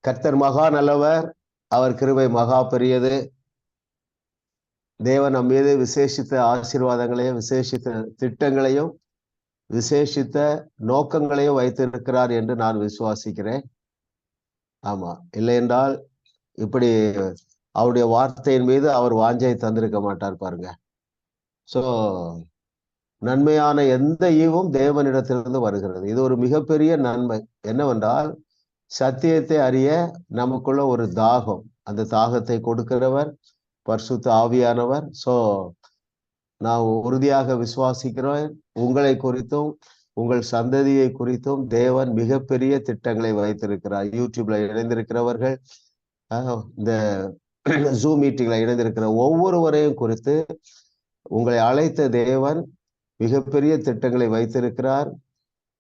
கர்த்தர் மகா நல்லவர், அவர் கிருபை மகா பெரியது. தேவன் நம் மீது விசேஷித்த ஆசீர்வாதங்களையும் விசேஷித்த திட்டங்களையும் விசேஷித்த நோக்கங்களையும் வைத்திருக்கிறார் என்று நான் விசுவாசிக்கிறேன். ஆமா, இல்லை என்றால் இப்படி அவருடைய வார்த்தையின் மீது அவர் வாஞ்சை தந்திருக்க மாட்டார் பாருங்க. சோ நன்மையான எந்த ஈவும் தேவனிடத்திலிருந்து வருகிறது. இது ஒரு மிகப்பெரிய நன்மை. என்னவென்றால் சத்தியத்தை அறிய நமக்குள்ள ஒரு தாகம், அந்த தாகத்தை கொடுக்கிறவர் பரிசுத்த ஆவியானவர். சோ நான் உறுதியாக விசுவாசிக்கிறேன், உங்களை குறித்தும் உங்கள் சந்ததியை குறித்தும் தேவன் மிகப்பெரிய திட்டங்களை வைத்திருக்கிறார். யூடியூப்ல இணைந்திருக்கிறவர்கள், இந்த ஜூம் மீட்டிங்ல இணைந்திருக்கிற ஒவ்வொருவரையும் குறித்து உங்களை அழைத்த தேவன் மிகப்பெரிய திட்டங்களை வைத்திருக்கிறார்.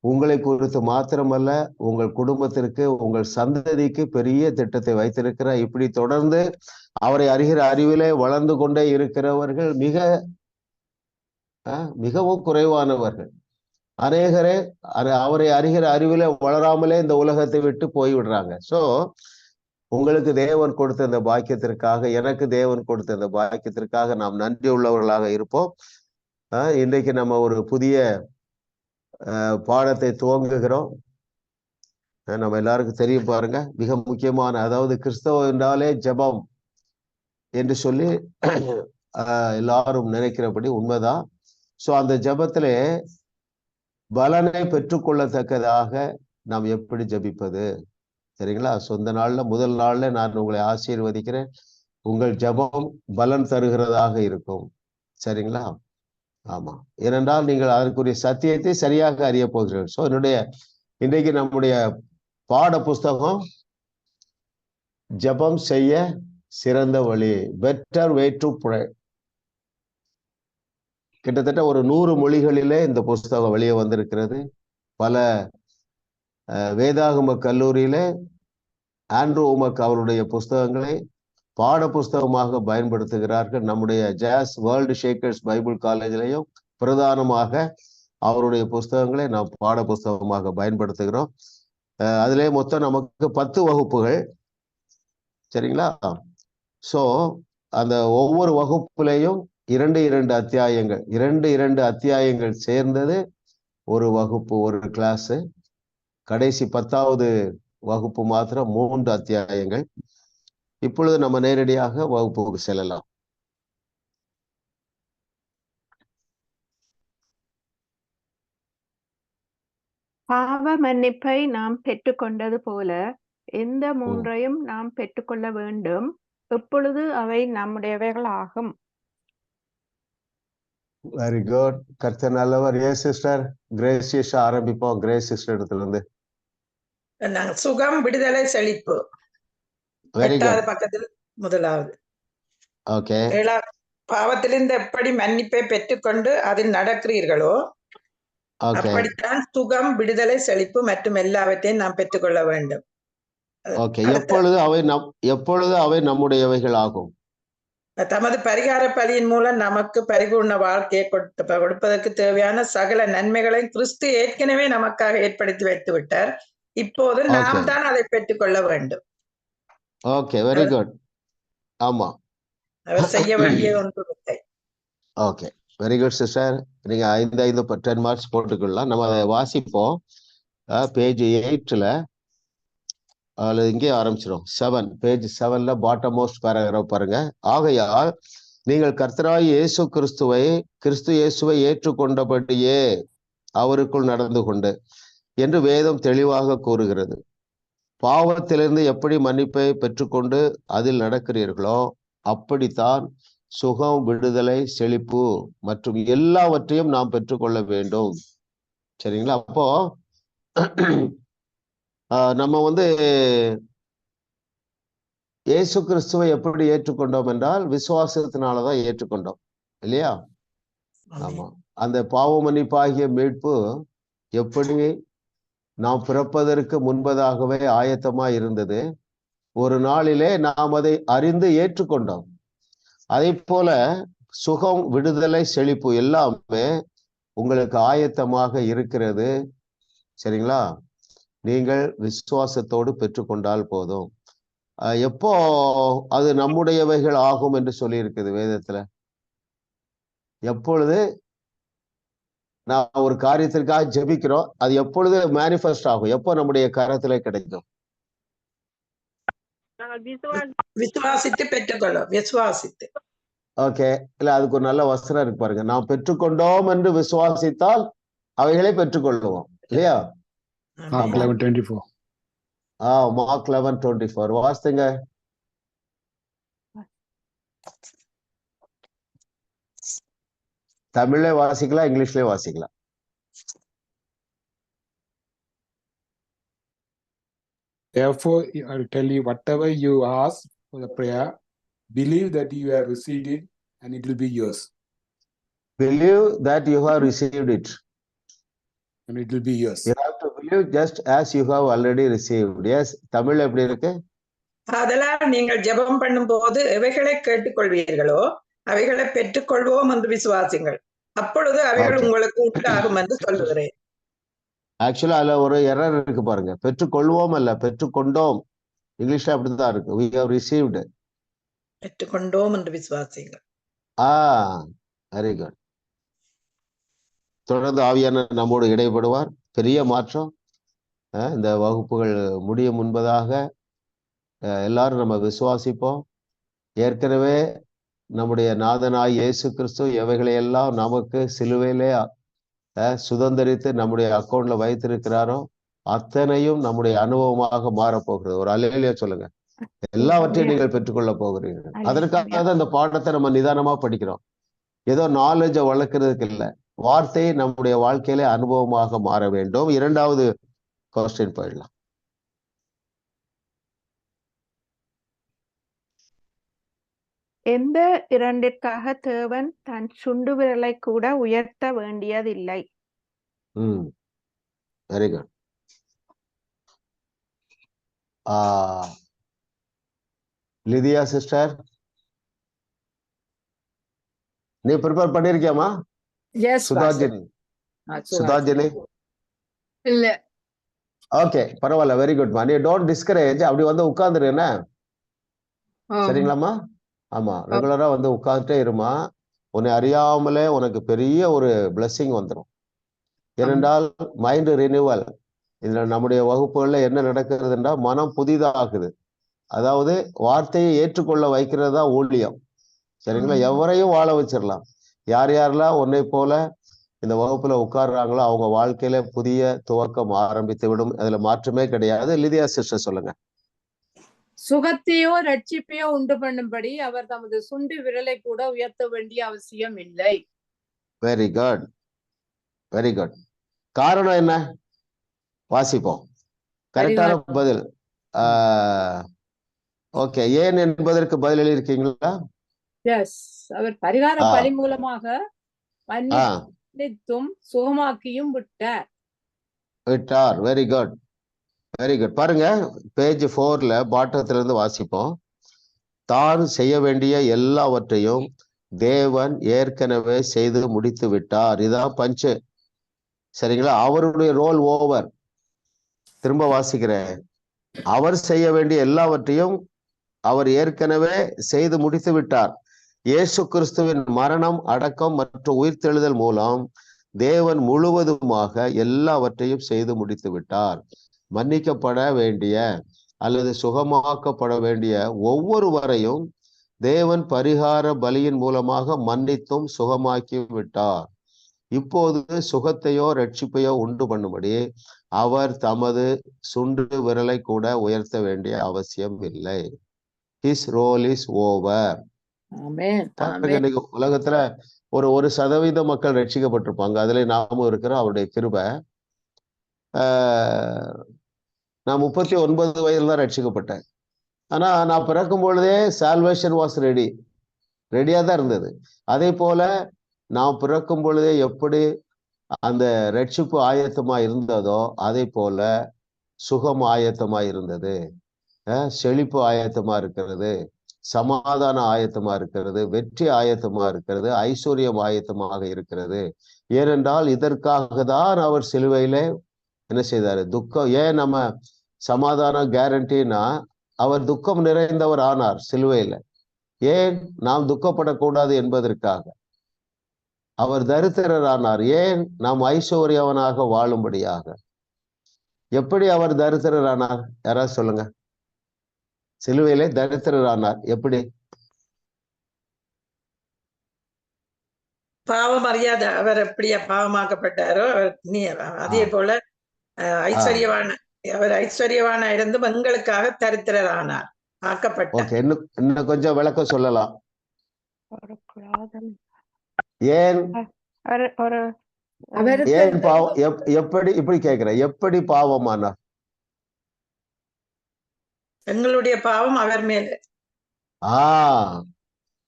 உங்களை குறித்து மாத்திரமல்ல, உங்கள் குடும்பத்திற்கு உங்கள் சந்ததிக்கு பெரிய திட்டத்தை வைத்திருக்கிறார். இப்படி தொடர்ந்து அவரை அறிகிற அறிவிலே வளர்ந்து கொண்டே இருக்கிறவர்கள் மிகவும் குறைவானவர்கள். அநேகரே அவரை அறிகிற அறிவிலே வளராமலே இந்த உலகத்தை விட்டு போய்விடுறாங்க. சோ உங்களுக்கு தேவன் கொடுத்த இந்த பாக்கியத்திற்காக, எனக்கு தேவன் கொடுத்த இந்த பாக்கியத்திற்காக நாம் நன்றி உள்ளவர்களாக இருப்போம். இன்றைக்கு நம்ம ஒரு புதிய பாடத்தை துவங்குகிறோம். நம்ம எல்லாருக்கும் தெரியும் பாருங்க, மிக முக்கியமான, அதாவது கிறிஸ்தவ என்றாலே ஜெபம் என்று சொல்லி எல்லாரும் நினைக்கிறபடி உண்மைதான். சோ அந்த ஜெபத்திலே பலனை பெற்றுக்கொள்ளத்தக்கதாக நாம் எப்படி ஜெபிப்பது, சரிங்களா? சொந்த நாள்ல முதல் நாள்ல நான் உங்களை ஆசீர்வதிக்கிறேன். உங்கள் ஜெபம் பலன் தருகிறதாக இருக்கும், சரிங்களா? ஆமா, ஏனென்றால் நீங்கள் அதற்குரிய சத்தியத்தை சரியாக அறிய போகிறீர்கள். சோ இன்றைக்கு நம்முடைய பாட புஸ்தகம் ஜெபம் செய்ய சிறந்த வழி, பெட்டர் வே டு ப்ரே. கிட்டத்தட்ட ஒரு 100 மொழிகளிலே இந்த புஸ்தகம் வெளியே வந்திருக்கிறது. பல வேதாகம கல்லூரியிலே ஆண்ட்ரூ உமக் அவருடைய புஸ்தகங்களை பாட புஸ்தகமாக பயன்படுத்துகிறார்கள். நம்முடைய ஜாஸ் வேர்ல்டு ஷேக்கர்ஸ் பைபிள் காலேஜிலையும் பிரதானமாக அவருடைய புஸ்தகங்களை நாம் பாட புஸ்தகமாக பயன்படுத்துகிறோம். அதிலே மொத்தம் நமக்கு 10 வகுப்புகள், சரிங்களா? சோ அந்த ஒவ்வொரு வகுப்புலையும் 2 அத்தியாயங்கள் சேர்ந்தது ஒரு வகுப்பு, ஒரு கிளாஸ். கடைசி 10வது வகுப்பு மாத்திரம் 3 அத்தியாயங்கள். இப்பொழுது நம்ம நேரடியாக வகுப்புக்கு செல்லலாம். பாவ மன்னிப்பை நாம் பெற்றுக்கொண்டது போல எந்த 3ஐயும் நாம் பெற்றுக்கொள்ள வேண்டும், எப்பொழுது அவை நம்முடையவைகளாகும். வெரி குட், கர்த்தர் நல்லவர். ஏன் சிஸ்டர் கிரேஸ் ஆரம்பிப்போம். கிரேஸ் சிஸ்டர் இடத்துல இருந்து. சுகம், விடுதலை, செழிப்பு. Very good. பக்கத்தில் முதலாவது. ஓகே. பாவத்திலிருந்து எப்படி மன்னிப்பை பெற்றுக்கொண்டு அதில் நடக்கிறீர்களோ அப்படித்தான் சுகம், விடுதலை, செழிப்பு மற்றும் எல்லாவற்றையும் நாம் பெற்றுக்கொள்ள வேண்டும். ஓகே. எப்பொழுது அவை நம்முடையவைகள் ஆகும்? தமது பரிகார பலியின் மூலம் நமக்கு பரிபூர்ண வாழ்க்கையை கொடுப்பதற்கு தேவையான சகல நன்மைகளையும் கிறிஸ்து ஏற்கனவே நமக்காக ஏற்படுத்தி வைத்து விட்டார். இப்போது நாம் தான் அதை பெற்றுக்கொள்ள வேண்டும். Okay, very good. ஆமா, அவர் செய்ய வேண்டிய ஒன்று இல்லை. Okay, very good sister. நீங்க 5 10 மார்க்ஸ் போட்டுக்கலாம். நம்ம அதை வாசிப்போம். பேஜ் 8ல இங்கே ஆரம்பிச்சிடும். 7, பேஜ் 7ல பாட்டம் மோஸ்ட் பேராகிராஃப் பாருங்க. ஆகையால் நீங்கள் கர்த்தராகிய கிறிஸ்து இயேசுவை ஏற்றுக்கொண்டபடியே அவருக்குள் நடந்து கொண்டு என்று வேதம் தெளிவாக கூறுகிறது. பாவத்திலிருந்து எப்படி மன்னிப்பை பெற்றுக்கொண்டு அதில் நடக்கிறீர்களோ அப்படித்தான் சுகம், விடுதலை, செழிப்பு மற்றும் எல்லாவற்றையும் நாம் பெற்றுக்கொள்ள வேண்டும், சரிங்களா? அப்போ நம்ம இயேசு கிறிஸ்துவை எப்படி ஏற்றுக்கொண்டோம் என்றால் விசுவாசத்தினாலதான் ஏற்றுக்கொண்டோம், இல்லையா? ஆமா, அந்த பாவ மன்னிப்பாகிய மீட்பு எப்படி நாம் பிறப்பதற்கு முன்பதாகவே ஆயத்தமாய் இருந்தது. ஒரு நாளிலே நாம் அதை அறிந்து ஏற்றுக்கொண்டோம். அதே போல சுகம், விடுதலை, செழிப்பு எல்லாமே உங்களுக்கு ஆயத்தமாக இருக்கிறது, சரிங்களா? நீங்கள் விசுவாசத்தோடு பெற்றுக்கொண்டால் போதும். எப்போ அது நம்முடையவைகள் ஆகும் என்று சொல்லி இருக்குது வேதத்துல? எப்பொழுது நான் ஒரு காரியத்திற்காக ஜெபிக்கிறோம், அது எப்பொழுது மேனிஃபெஸ்ட் ஆகும்? எப்போ நம்முடைய கரத்துல கிடைக்கும்? விசுவாசித்து பெற்றுக்கொள்ளும். விசுவாசித்து. ஓகே, இல்ல அதுக்கு ஒரு நல்ல வசனம் இருக்கு பாருங்க. நாம் பெற்றுக்கொண்டோம் என்று விசுவாசித்தால் அவைகளை பெற்றுக்கொள்ளுவோம், இல்லையா? Mark 11:24. Mark 11:24 வாசிங்க. தமிழ்ல வாசிக்கலாம், இங்கிலீஷ்லயே வாசிக்கலாம். Therefore, I will tell you, whatever you ask for the prayer, believe that you have received it and it will be yours. Believe that you have received it. And it will be yours. You have to believe just as you have already received. Yes, தமிழ்ல எப்படி இருக்கு? அதெல்லாம் நீங்கள் ஜெபம் பண்ணும் போது எவைகளை கேட்டுக்கொள்வீர்களோ அவைகளை பெற்றுக்கொள்வோம் என்று விசுவாசிங்கள், அப்பொழுது அவைகள் உங்களுக்கு உண்டாகும் என்று சொல்லுகிறேன். ஆக்சுவலா அதுல ஒரு எரர் இருக்கு பாருங்க. பெற்றுக்கொள்வோம் அல்ல, பெற்றுக்கொண்டோம். இங்கிலீஷ்ல அப்படிதான் இருக்கு. we have received. பெற்றுக்கொண்டோம் என்று விசுவாசிங்கள். Very good. தொடர்ந்து ஆவியான நம்மோடு இடைப்படுவார். பெரிய மாற்றம். இந்த வகுப்புகள் முடியும் முன்பதாக எல்லாரும் நம்ம விசுவாசிப்போம். ஏற்கனவே நம்முடைய நாதனாய் இயேசு கிறிஸ்து எவைகளையெல்லாம் நமக்கு சிலுவையிலே சுதந்திரித்து நம்முடைய அக்கௌண்ட்ல வைத்திருக்கிறாரோ அத்தனையும் நம்முடைய அனுபவமாக மாறப்போகிறது. ஒரு அல்லேலூயா சொல்லுங்க. எல்லாவற்றையும் நீங்கள் பெற்றுக்கொள்ள போகிறீர்கள். அதற்காக தான் இந்த பாடத்தை நம்ம நிதானமா படிக்கிறோம். ஏதோ நாலேஜை வளர்க்கறதுக்கு இல்லை, வார்த்தையை நம்முடைய வாழ்க்கையிலே அனுபவமாக மாற வேண்டும். இரண்டாவது கொஸ்டின் போயிடலாம். எந்த இரண்டிற்காக தேவன் தன் சுண்டு விரலை கூட உயர்த்த வேண்டியதில்லை? Very good. லிதியா சிஸ்டர், நீ ப்ரிப்பேர் பண்ணிருக்கியாமா? சுதாஜினி இல்ல. ஓகே, பரவாயில்ல, வெரி குட் மா. நீ டோன்ட் டிஸ்கரேஜ். அப்படி வந்து உட்கார்ந்துரு, என்ன சரிங்களாம்மா? ஆமா, ரெகுலரா வந்து உட்கார்ந்துட்டே இருமா. உன்னை அறியாமலே உனக்கு பெரிய ஒரு பிளெஸிங் வந்துடும். ஏனென்றால் மைண்ட் ரினியூவல். இதுல நம்முடைய வகுப்புகள்ல என்ன நடக்கிறதுன்றா மனம் புதிதாகுது. அதாவது வார்த்தையை ஏற்றுக்கொள்ள வைக்கிறது தான் ஊழியம். சரிங்களா? எவரையும் வாழ வச்சிடலாம். யார் யாரெல்லாம் உன்னை போல இந்த வகுப்புல உட்கார்றாங்களோ அவங்க வாழ்க்கையில புதிய துவக்கம் ஆரம்பித்து விடும். அதுல மாற்றமே கிடையாது. லிதியா சிஸ்டர் சொல்லுங்க. சுகத்தையோ ரட்சிப்பையோ உண்டு பண்ணும்படி அவர் தமது சுண்டு விரலை கூட உயர்த்த வேண்டிய அவசியம் இல்லை. Very good, very good. காரணம் என்ன? வாசிப்போம். கரெக்டான பதில். ஓகே, ஏன் என்பதற்கு பதில் எழுதியிருக்கீங்களா? எஸ், அவர் பரிகார பலி மூலமாக மன்னித்தும் சுகமாக்கியும் விட்டார். Very good, very good. பாருங்க, பேஜ் 4ல பாட்டத்துல இருந்து வாசிப்போம். தான் செய்ய வேண்டிய எல்லாவற்றையும் தேவன் ஏற்கனவே செய்து முடித்து விட்டார். இதான் பஞ்சு. சரிங்களா? அவருடைய ரோல் ஓவர். திரும்ப வாசிக்கிறேன். அவர் செய்ய வேண்டிய எல்லாவற்றையும் அவர் ஏற்கனவே செய்து முடித்து விட்டார். இயேசு கிறிஸ்துவின் மரணம், அடக்கம் மற்றும் உயிர்த்தெழுதல் மூலம் தேவன் முழுவதுமாக எல்லாவற்றையும் செய்து முடித்து விட்டார். மன்னிக்கப்பட வேண்டிய அல்லது சுகமாக்கப்பட வேண்டிய ஒவ்வொருவரையும் தேவன் பரிகார பலியின் மூலமாக மன்னித்தும் சுகமாக்கி விட்டார். இப்போது சுகத்தையோ ரட்சிப்பையோ உண்டு பண்ணும்படி அவர் தமது சுண்டு விரலை கூட உயர்த்த வேண்டிய அவசியம் இல்லை. His role is over. உலகத்துல ஒரு 1% மக்கள் ரட்சிக்கப்பட்டிருப்பாங்க. அதுல நாமும் இருக்கிறோம். அவருடைய கிருபை. நான் 39 வயதுல தான் ரட்சிக்கப்பட்டேன். ஆனா நான் பிறக்கும் பொழுதே சால்வேஷன் வாஸ் ரெடியா தான் இருந்தது. அதே போல நான் பிறக்கும் பொழுதே எப்படி அந்த ரட்சிப்பு ஆயத்தமா இருந்ததோ அதே போல சுகம் ஆயத்தமா இருந்தது, செழிப்பு ஆயத்தமா இருக்கிறது, சமாதான ஆயத்தமா இருக்கிறது, வெற்றி ஆயத்தமா இருக்கிறது, ஐஸ்வர்யம் ஆயத்தமாக இருக்கிறது. ஏனென்றால் இதற்காக தான் அவர் சிலுவையிலே என்ன செய்தாரு? துக்கம். ஏன் நம்ம சமாதானம் கேரண்டினா, அவர் துக்கம் நிறைந்தவர் ஆனார் சிலுவையில. ஏன்? நாம் துக்கப்படக்கூடாது என்பதற்காக. அவர் தரித்திரர் ஆனார். ஏன்? நாம் ஐஸ்வர்யவனாக வாழும்படியாக. எப்படி அவர் தரித்திரர் ஆனார்? யாராவது சொல்லுங்க. சிலுவையிலே தரித்திரர் ஆனார். எப்படி? பாவம் அறியாத அவர் எப்படியா பாவமாக்கப்பட்டாரோ அதே போல ஐஸ்வர்யவான அவர் ஐஸ்வர்யவான இருந்தும் எங்களுக்காக தரித்திரர் ஆனார், ஆக்கப்பட்டார். ஓகே, இன்னும் கொஞ்சம் விளக்கம் சொல்லலாம். ஏன் ஏன் பாவம்? எப்படி இப்படி கேட்கிறேன், எப்படி பாவமானார்? எங்களுடைய பாவம் அவர் மேல்.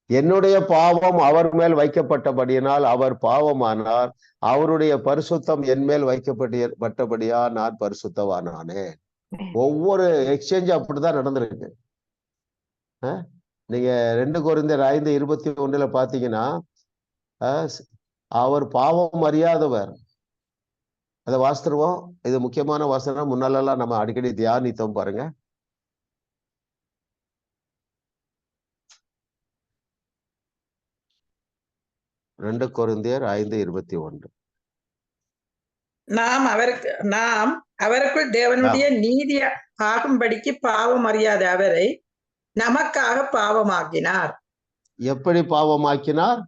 என்னுடைய பாவம் அவர் மேல் வைக்கப்பட்டபடியினால் அவர் பாவமானார். அவருடைய பரிசுத்தம் என் மேல் வைக்கப்பட்டபடியா நான் பரிசுத்தவானானே. ஒவ்வொரு எக்ஸ்சேஞ்ச் அப்படிதான் நடந்திருக்கு. நீங்க 2 கொரிந்தியர் 5:21 பாத்தீங்கன்னா, அவர் பாவம் அறியாதவர். அதை வாசித்துருவோம். இது முக்கியமான வசனம். முன்னாலெல்லாம் நம்ம அடிக்கடி தியானித்தோம் பாருங்க. ரெண்டு கொரிந்தியர் 5:21. நாம் அவருக்குள் தேவனுடைய நீதி ஆகும்படிக்கு பாவம் அறியாத அவரை நமக்காக பாவமாக்கினார். எப்படி பாவமாக்கினார்?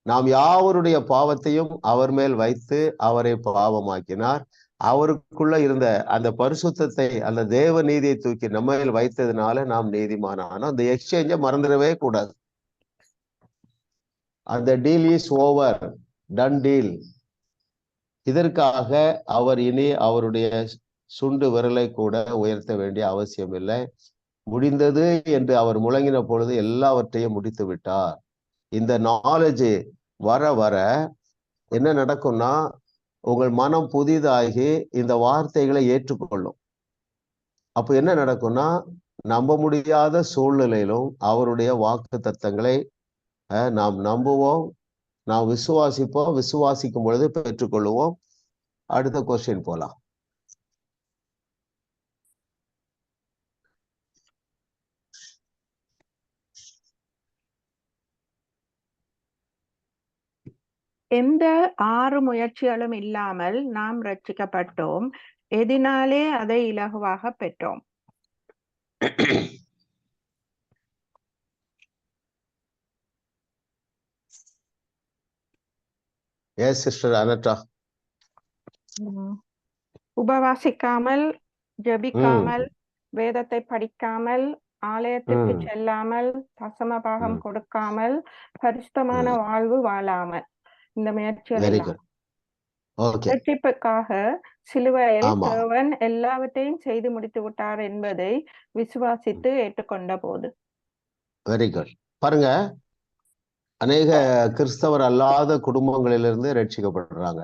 நாம் யாவருடைய பாவத்தையும் அவர் மேல் வைத்து அவரை பாவமாக்கினார். அவருக்குள்ள இருந்த அந்த பரிசுத்தத்தை, அந்த தேவ நீதியை தூக்கி நம்ம மேல் வைத்ததுனால நாம் நீதிமானானோம். அந்த எக்ஸ்சேஞ்சை மறந்துடவே கூடாது. அந்த deal is over, ton deal. இதற்காக அவர் இனி அவருடைய சுண்டு விரலை கூட உயர்த்த வேண்டிய அவசியம் இல்லை. முடிந்தது என்று அவர் முழங்கின பொழுது எல்லாவற்றையும் முடித்து விட்டார். இந்த நாலேஜ் வர வர என்ன நடக்கும்னா, உங்கள் மனம் புதிதாகி இந்த வார்த்தைகளை ஏற்றுக்கொள்ளும். அப்போ என்ன நடக்கும்னா, நம்ப முடியாத சூழ்நிலையிலும் அவருடைய வாக்கு தத்தங்களை நாம் நம்புவோம், நாம் விசுவாசிப்போம். விசுவாசிக்கும் பொழுது பெற்றுக்கொள்ளுவோம். அடுத்த கொஸ்டின் போலாம். எந்த 6 முயற்சிகளும் இல்லாமல் நாம் ரட்சிக்கப்பட்டோம். எதினாலே அதை இலகுவாக பெற்றோம்? Yes sister அனட்டா. உபவாசிக்காமல், ஜெபிக்காமல், வேதத்தை படிக்காமல், ஆலயத்திற்கு செல்லாமல், தசம பாகம் கொடுக்காமல், பரிசுத்தமான வாழ்வு வாழாமல், இந்த முயற்சிகள் ரட்சிப்புக்காக சிலுவையில் தேவன் எல்லாவற்றையும் செய்து முடித்து விட்டார் என்பதை விசுவாசித்து ஏற்றுக்கொண்ட போது. Very good. பாருங்க, அநேக கிறிஸ்தவர் அல்லாத குடும்பங்களிலிருந்து ரட்சிக்கப்படுறாங்க.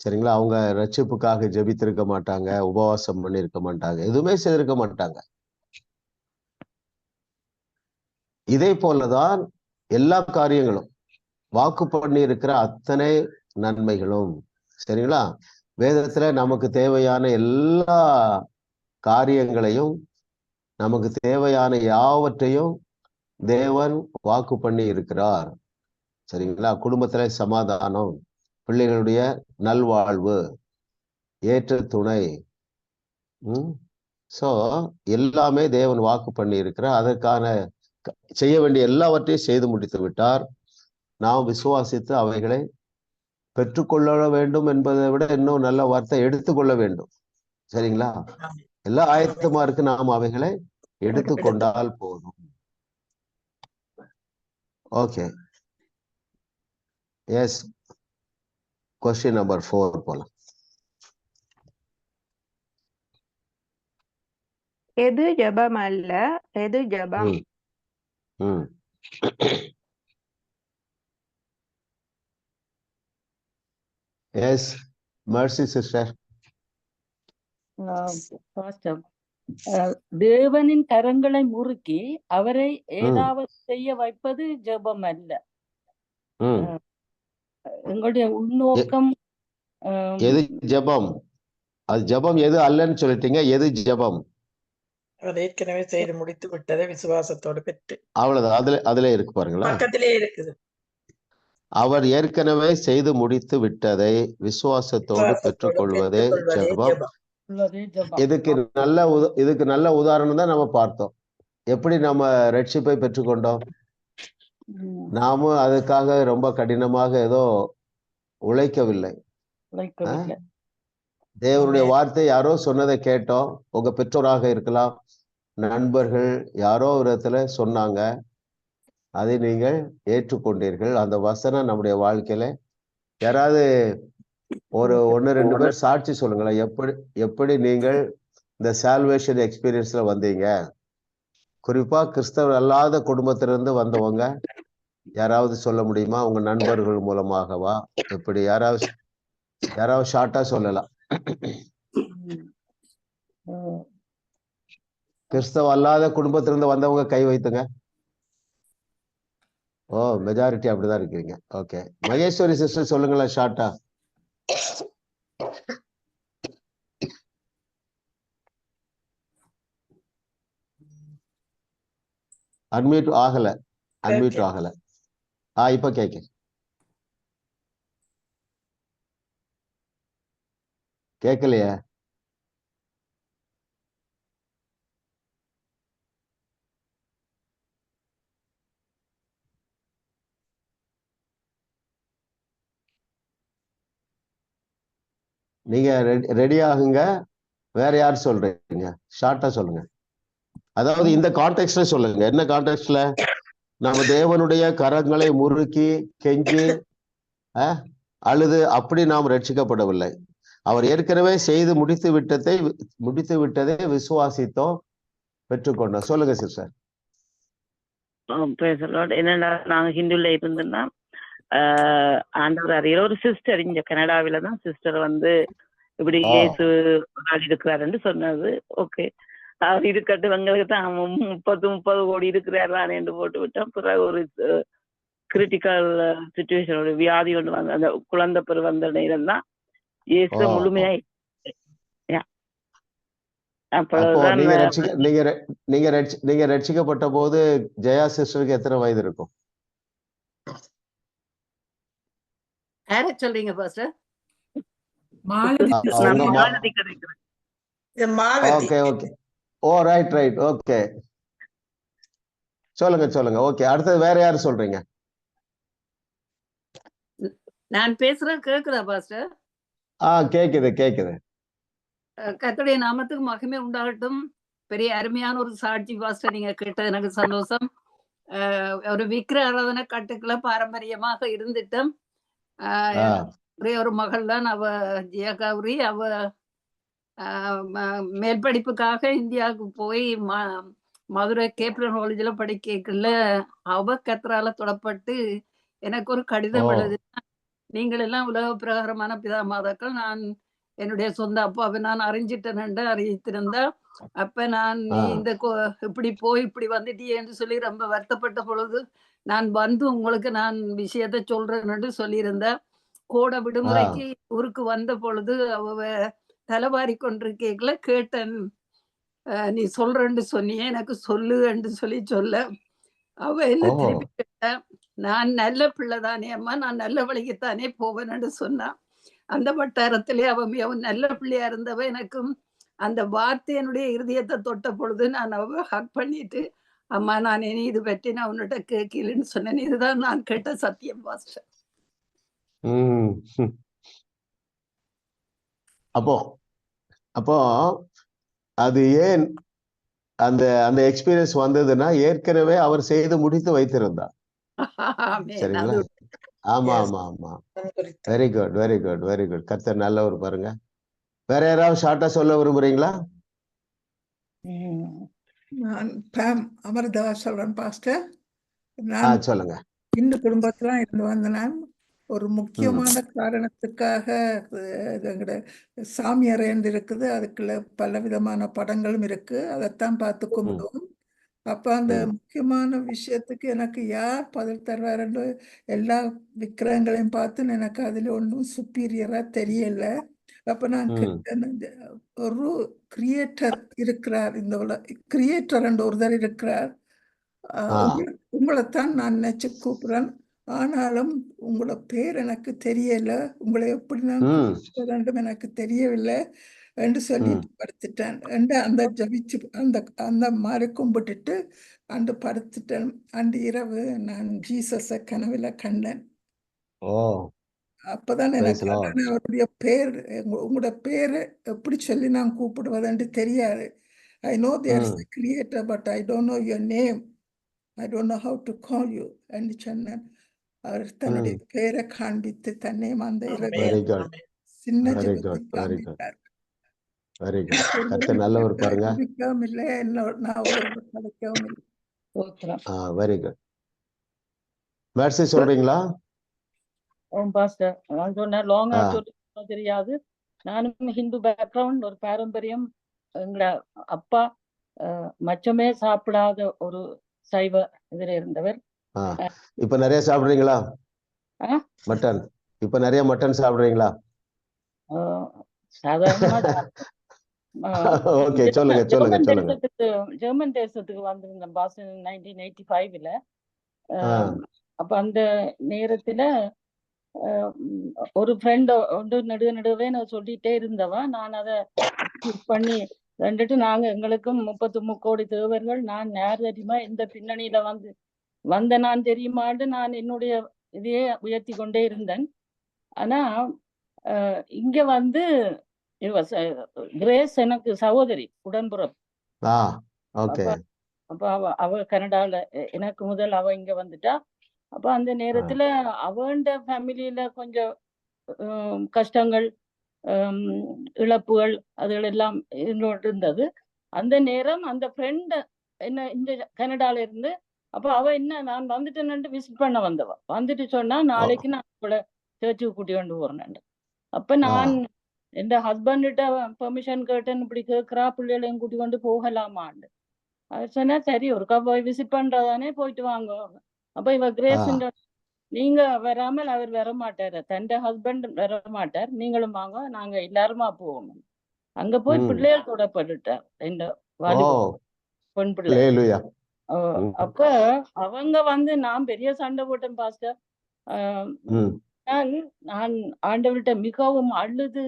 சரிங்களா? அவங்க ரட்சிப்புக்காக ஜெபித்திருக்க மாட்டாங்க, உபவாசம் பண்ணிருக்க மாட்டாங்க, எதுவுமே செய்திருக்க மாட்டாங்க. இதே போலதான் எல்லா காரியங்களும், வாக்கு பண்ணி இருக்கிற அத்தனை நன்மைகளும். சரிங்களா? வேதத்துல நமக்கு தேவையான எல்லா காரியங்களையும், நமக்கு தேவையான யாவற்றையும் தேவன் வாக்கு பண்ணி இருக்கிறார். சரிங்களா? குடும்பத்துல சமாதானம், பிள்ளைகளுடைய நல்வாழ்வு, ஏற்ற துணை, சோ எல்லாமே தேவன் வாக்கு பண்ணி இருக்கிறார். அதற்கான செய்ய வேண்டிய எல்லாவற்றையும் செய்து முடித்து விட்டார். நாம் விசுவாசித்து அவைகளை பெற்றுக்கொள்ள வேண்டும் என்பதை விட இன்னும் நல்ல வார்த்தை எடுத்துக்கொள்ள வேண்டும். சரிங்களா? எல்லாம் ஆயத்தமா இருக்கு, நாம் அவைகளை எடுத்துக்கொண்டால் போதும். ஓகே, எஸ், கொஸ்டின் நம்பர் 4 போலாம். எது ஜெபம் அல்ல, எது ஜெபம்? Yes, Mercy sister. தேவனின் கரங்களை முறுக்கி அவரை ஏதாவது செய்ய வைப்பது ஜெபம் அல்ல. எங்களுடைய உள்நோக்கம் எது ஜெபம்? அது ஜெபம் எது அல்லன்னு சொல்லிட்டீங்க. எது ஜெபம்? அவர் ஏற்கனவே செய்து முடித்து விட்டதை விசுவாசத்தோடு பெற்று. அவ்வளவுதான். அதுல இருக்கு பாருங்களேன். பக்கத்திலே இருக்குது. அவர் ஏற்கனவே செய்து முடித்து விட்டதை விசுவாசத்தோடு பெற்றுக்கொள்வதே ஜெபம். இதுக்கு நல்ல உதாரணம் தான் நம்ம பார்த்தோம். எப்படி நம்ம ரட்சிப்பை பெற்றுக்கொண்டோம்? நாமும் அதுக்காக ரொம்ப கடினமாக ஏதோ உழைக்கவில்லை. தேவனுடைய வார்த்தை யாரோ சொன்னதை கேட்டோம். உங்க பெற்றோராக இருக்கலாம், நண்பர்கள் யாரோ ஒரு இடத்துல சொன்னாங்க, அதை நீங்கள் ஏற்றுக்கொண்டீர்கள். அந்த வசனம் நம்முடைய வாழ்க்கையில யாராவது ஒரு 1-2 பேர் சாட்சி சொல்லுங்களேன். எப்படி நீங்கள் இந்த சால்வேஷன் எக்ஸ்பீரியன்ஸ்ல வந்தீங்க? குறிப்பா கிறிஸ்தவர் அல்லாத குடும்பத்திலிருந்து வந்தவங்க யாராவது சொல்ல முடியுமா? உங்க நண்பர்கள் மூலமாகவா? எப்படி? யாராவது ஷார்ட்டா சொல்லலாம். கிறிஸ்தவ அல்லாத குடும்பத்திலிருந்து வந்தவங்க கை வைத்துங்க. ஓ, மெஜாரிட்டி அப்படிதான் இருக்கிறீங்க. ஓகே, மகேஸ்வரி சிஸ்டர் சொல்லுங்களேன் ஷார்ட்டா. அன்மியூட் ஆகல. இப்ப கேட்கலையே. நீங்க ரெடி ஆகுங்க. வேற யார் சொல்றீங்க? ஷார்ட்டா சொல்லுங்க. அதாவது இந்த கான்டெக்ட்ல சொல்லுங்க. என்ன கான்டெக்ட்ல? நம்ம தேவனுடைய கரங்களை முறுக்கி கெஞ்சி அழுது அப்படி நாம் ரட்சிக்கப்படவில்லை. அவர் ஏற்கனவே செய்து முடித்து விட்டதை விசுவாசித்தோம், பெற்றுக்கொண்டோம். சொல்லுங்க சிஸ்டர். என்னன்னா, நாங்க ஹிந்துல இருந்தோம்னா ஆண்டவர் அறிகிற ஒரு சிஸ்டர் இங்க கனடாவில தான் சிஸ்டர் வந்து இப்படி இயேசு இருக்கிறாருன்னு சொன்னது. ஓகே, அவர் இருக்கட்டும், எங்களுக்கு தான் 30 கோடி இருக்கிறாரு என்று போட்டு விட்டோம். பிறகு ஒரு கிரிட்டிக்கல் சிச்சுவேஷன், ஒரு வியாதி ஒன்று வந்து அந்த குழந்தை பெரு வந்த நேரம் தான் இயேசு முழுமையா. நீங்க ரட்சிக்கப்பட்ட போது ஜெயா சிஸ்டருக்கு எத்தனை வயது இருக்கும்? சொல்றீங்க pastor? Okay okay. Oh, right. Okay, சொல்லுங்க. ஓகே, அடுத்தது வேற யாரு சொல்றீங்க? நான் பேசுறது கேக்குதா பாஸ்டர்? கேக்குது. கர்த்தருடைய நாமத்துக்கு மகிமை உண்டாகட்டும். பெரிய அருமையான ஒரு சாட்சி பாஸ்டர் நீங்க கேட்டது எனக்கு சந்தோஷம். ஒரு விக்கிர ஆராதனை கட்டுக்குள்ள பாரம்பரியமாக இருந்துட்டோம். ஒரே ஒரு மகள் தான், அவ ஜெயா கௌரி. அவ மேல் படிப்புக்காக இந்தியாவுக்கு போய் மதுரை கேப்டன் காலேஜில் படிக்கல. அவ கர்த்தரால தொடப்பட்டு எனக்கு ஒரு கடிதம் எழுதினா, நீங்கள் எல்லாம் உலக பிரகாரமான பிதா மாதாக்கள், நான் என்னுடைய சொந்த அப்பாவை நான் அறிஞ்சிட்டேன் அறிவித்திருந்தா. அப்ப நான் நீ இந்த இப்படி போய் இப்படி வந்துட்டியேன்னு சொல்லி ரொம்ப வருத்தப்பட்ட பொழுது நான் வந்து உங்களுக்கு நான் விஷயத்த சொல்றேன்னு சொல்லியிருந்த. கோடை விடுமுறைக்கு ஊருக்கு வந்த பொழுது அவ தலைவாரி கொண்டிருக்கல கேட்டேன், நீ சொல்றேன்னு சொன்னியே, எனக்கு சொல்லுன்னு சொல்ல அவ என்ன திருப்பி கேட்ட, நான் நல்ல பிள்ளைதானே அம்மா, நான் நல்ல வழிக்குத்தானே போவேன்னு சொன்னான். அந்த வட்டாரத்திலே அவன் நல்ல பிள்ளையா இருந்தவ. எனக்கும் அந்த வார்த்தையனுடைய இருதயத்தை தொட்ட பொழுது நான் அவ ஹக் பண்ணிட்டு, அம்மா நான் இனி இது பற்றி நான் உன்னிட்ட கேட்கலன்னு சொன்னேன். இதுதான் நான் கேட்ட சத்தியம் பாஸ்டர். அப்போ அது ஏன் அந்த எக்ஸ்பீரியன்ஸ் வந்ததுன்னா, ஏற்கனவே அவர் செய்து முடித்து வைத்திருந்தார். சரிங்களா? ஆமா. Very good. கர்த்தர் நல்லவர் பாருங்க. வேற யாராவது ஷார்ட்டா சொல்ல விரும்புறீங்களா? நான் அமர்தாஸ் சொல்றேன் பாஸ்டர். சொல்லுங்க. இந்து குடும்பத்துல இருந்து வந்த நான் ஒரு முக்கியமான காரணத்துக்காக எங்கட சாமி அறையந்து இருக்குது. அதுக்குள்ள பல விதமான படங்களும் இருக்கு. அதைத்தான் பார்த்து கும்பிடுவோம். அப்ப அந்த முக்கியமான விஷயத்துக்கு எனக்கு யார் பதில் தருவாருன்னு எல்லா விக்கிரகங்களையும் பார்த்து எனக்கு அதுல ஒன்றும் சுப்பீரியரா தெரியல. அப்ப நான் கேட்டேன், ஒரு கிரியேட்டர் இருக்கிறார், இந்த கிரியேட்டர் என்ற ஒருத்தர் இருக்கிறார், உங்களைத்தான் நான் நினைச்சு கூப்பிடுறேன், ஆனாலும் உங்களோட பேர் எனக்கு தெரியல, உங்களை எப்படி நான் கூப்பிட வேண்டும் எனக்கு தெரியவில்லை என்று சொல்லிட்டு படுத்துட்டேன். அந்த ஜபிச்சு அந்த மாதிரி கும்பிட்டுட்டு அன்று படுத்துட்டேன். அன்று இரவு நான் ஜீசஸ கனவுல கண்டேன். அப்பதான் எனக்கு அவருடைய பேர், உங்களோட பேரு எப்படி சொல்லி நான் கூப்பிடுவதுன்னு தெரியாது. I know there's a creator, but I don't know your name. I don't know how to call you. என்று சொன்னேன். அவர் தன்னுடைய பேரை காண்பித்து தன்னை அந்த இரவே சின்ன ஜபத்தை காண்பித்தார். நல்லவர் பாருங்க. இல்லை, நான் ஒரு கிடைக்கவும் இல்லை. Very good. மேட்சி சொல்றீங்களா? பாஸ்டர் நான் சொன்னேன், லாங்கா சொல்லி தெரியாது. நானும் ஹிந்து பேக்ரவுண்ட், ஒரு பாரம்பரியம். எங்களோட அப்பா மச்சமே சாப்பிடாத ஒரு சைவ இதுல இருந்தவர். இப்ப நிறைய சாப்பிடுறீங்களா மட்டன்? இப்ப நிறைய மட்டன் சாப்பிடுறீங்களா? சாதாரணமா ஓகே, சொல்லுங்க சொல்லுங்க சொல்லுங்க. ஜெர்மன் தேசத்துக்கு வந்திருந்தேன் பாஸ் 1985ல. அப்ப அந்த நேரத்துல ஒரு ஃப்ரெண்ட் ஒன்று நடுவே நான் சொல்லிட்டே இருந்தவா. நான் அதை பண்ணி ரெண்டுட்டு நாங்க எங்களுக்கும் 33 கோடி தேவர்கள், நான் யார் தெரியுமா, இந்த பின்னணியில வந்த நான் தெரியுமான்னு நான் என்னுடைய இதையே உயர்த்தி கொண்டே இருந்தேன். ஆனா இங்க கிரேஸ் எனக்கு சகோதரி, உடன்புறம். அப்ப அவ கனடால, எனக்கு முதல் அவ இங்க வந்துட்டா. அப்ப அந்த நேரத்துல அவண்ட ஃபேமிலியில கொஞ்சம் கஷ்டங்கள், இழப்புகள், அதுகள் எல்லாம் இருந்தது. அந்த நேரம் அந்த ஃப்ரெண்ட் என்ன இந்த கனடால இருந்து, அப்ப அவ என்ன நான் வந்துட்டேன்னு விசிட் பண்ண வந்தவ. வந்துட்டு சொன்னா, நாளைக்கு நான் உங்களை சர்ச்சுக்கு கூட்டி கொண்டு போறேன். அப்ப நான் என் ஹஸ்பண்ட்கிட்ட பெர்மிஷன் கேட்டேன், இப்படி கேட்கிறா, பிள்ளைகளையும் கூட்டி கொண்டு போகலாமான்னு. அது சொன்னா, சரி ஒருக்கா போய் விசிட் பண்றதானே, போயிட்டு வாங்க. அப்ப இவ கிரேஸ், நீங்க வராமல் அவர் வர மாட்டாரு, தன் ஹஸ்பண்ட் வர மாட்டார், நீங்களும் வாங்க, நாங்க எல்லாருமா போவோம். அங்க போய் பிள்ளைகள் தொடப்பட்டுட்டார், இந்த பெண் பிள்ளை. அப்ப அவங்க நான் பெரிய சண்டை போட்டேன் பாஸ்டர். நான் ஆண்டவர்கிட்ட மிகவும் அழுது,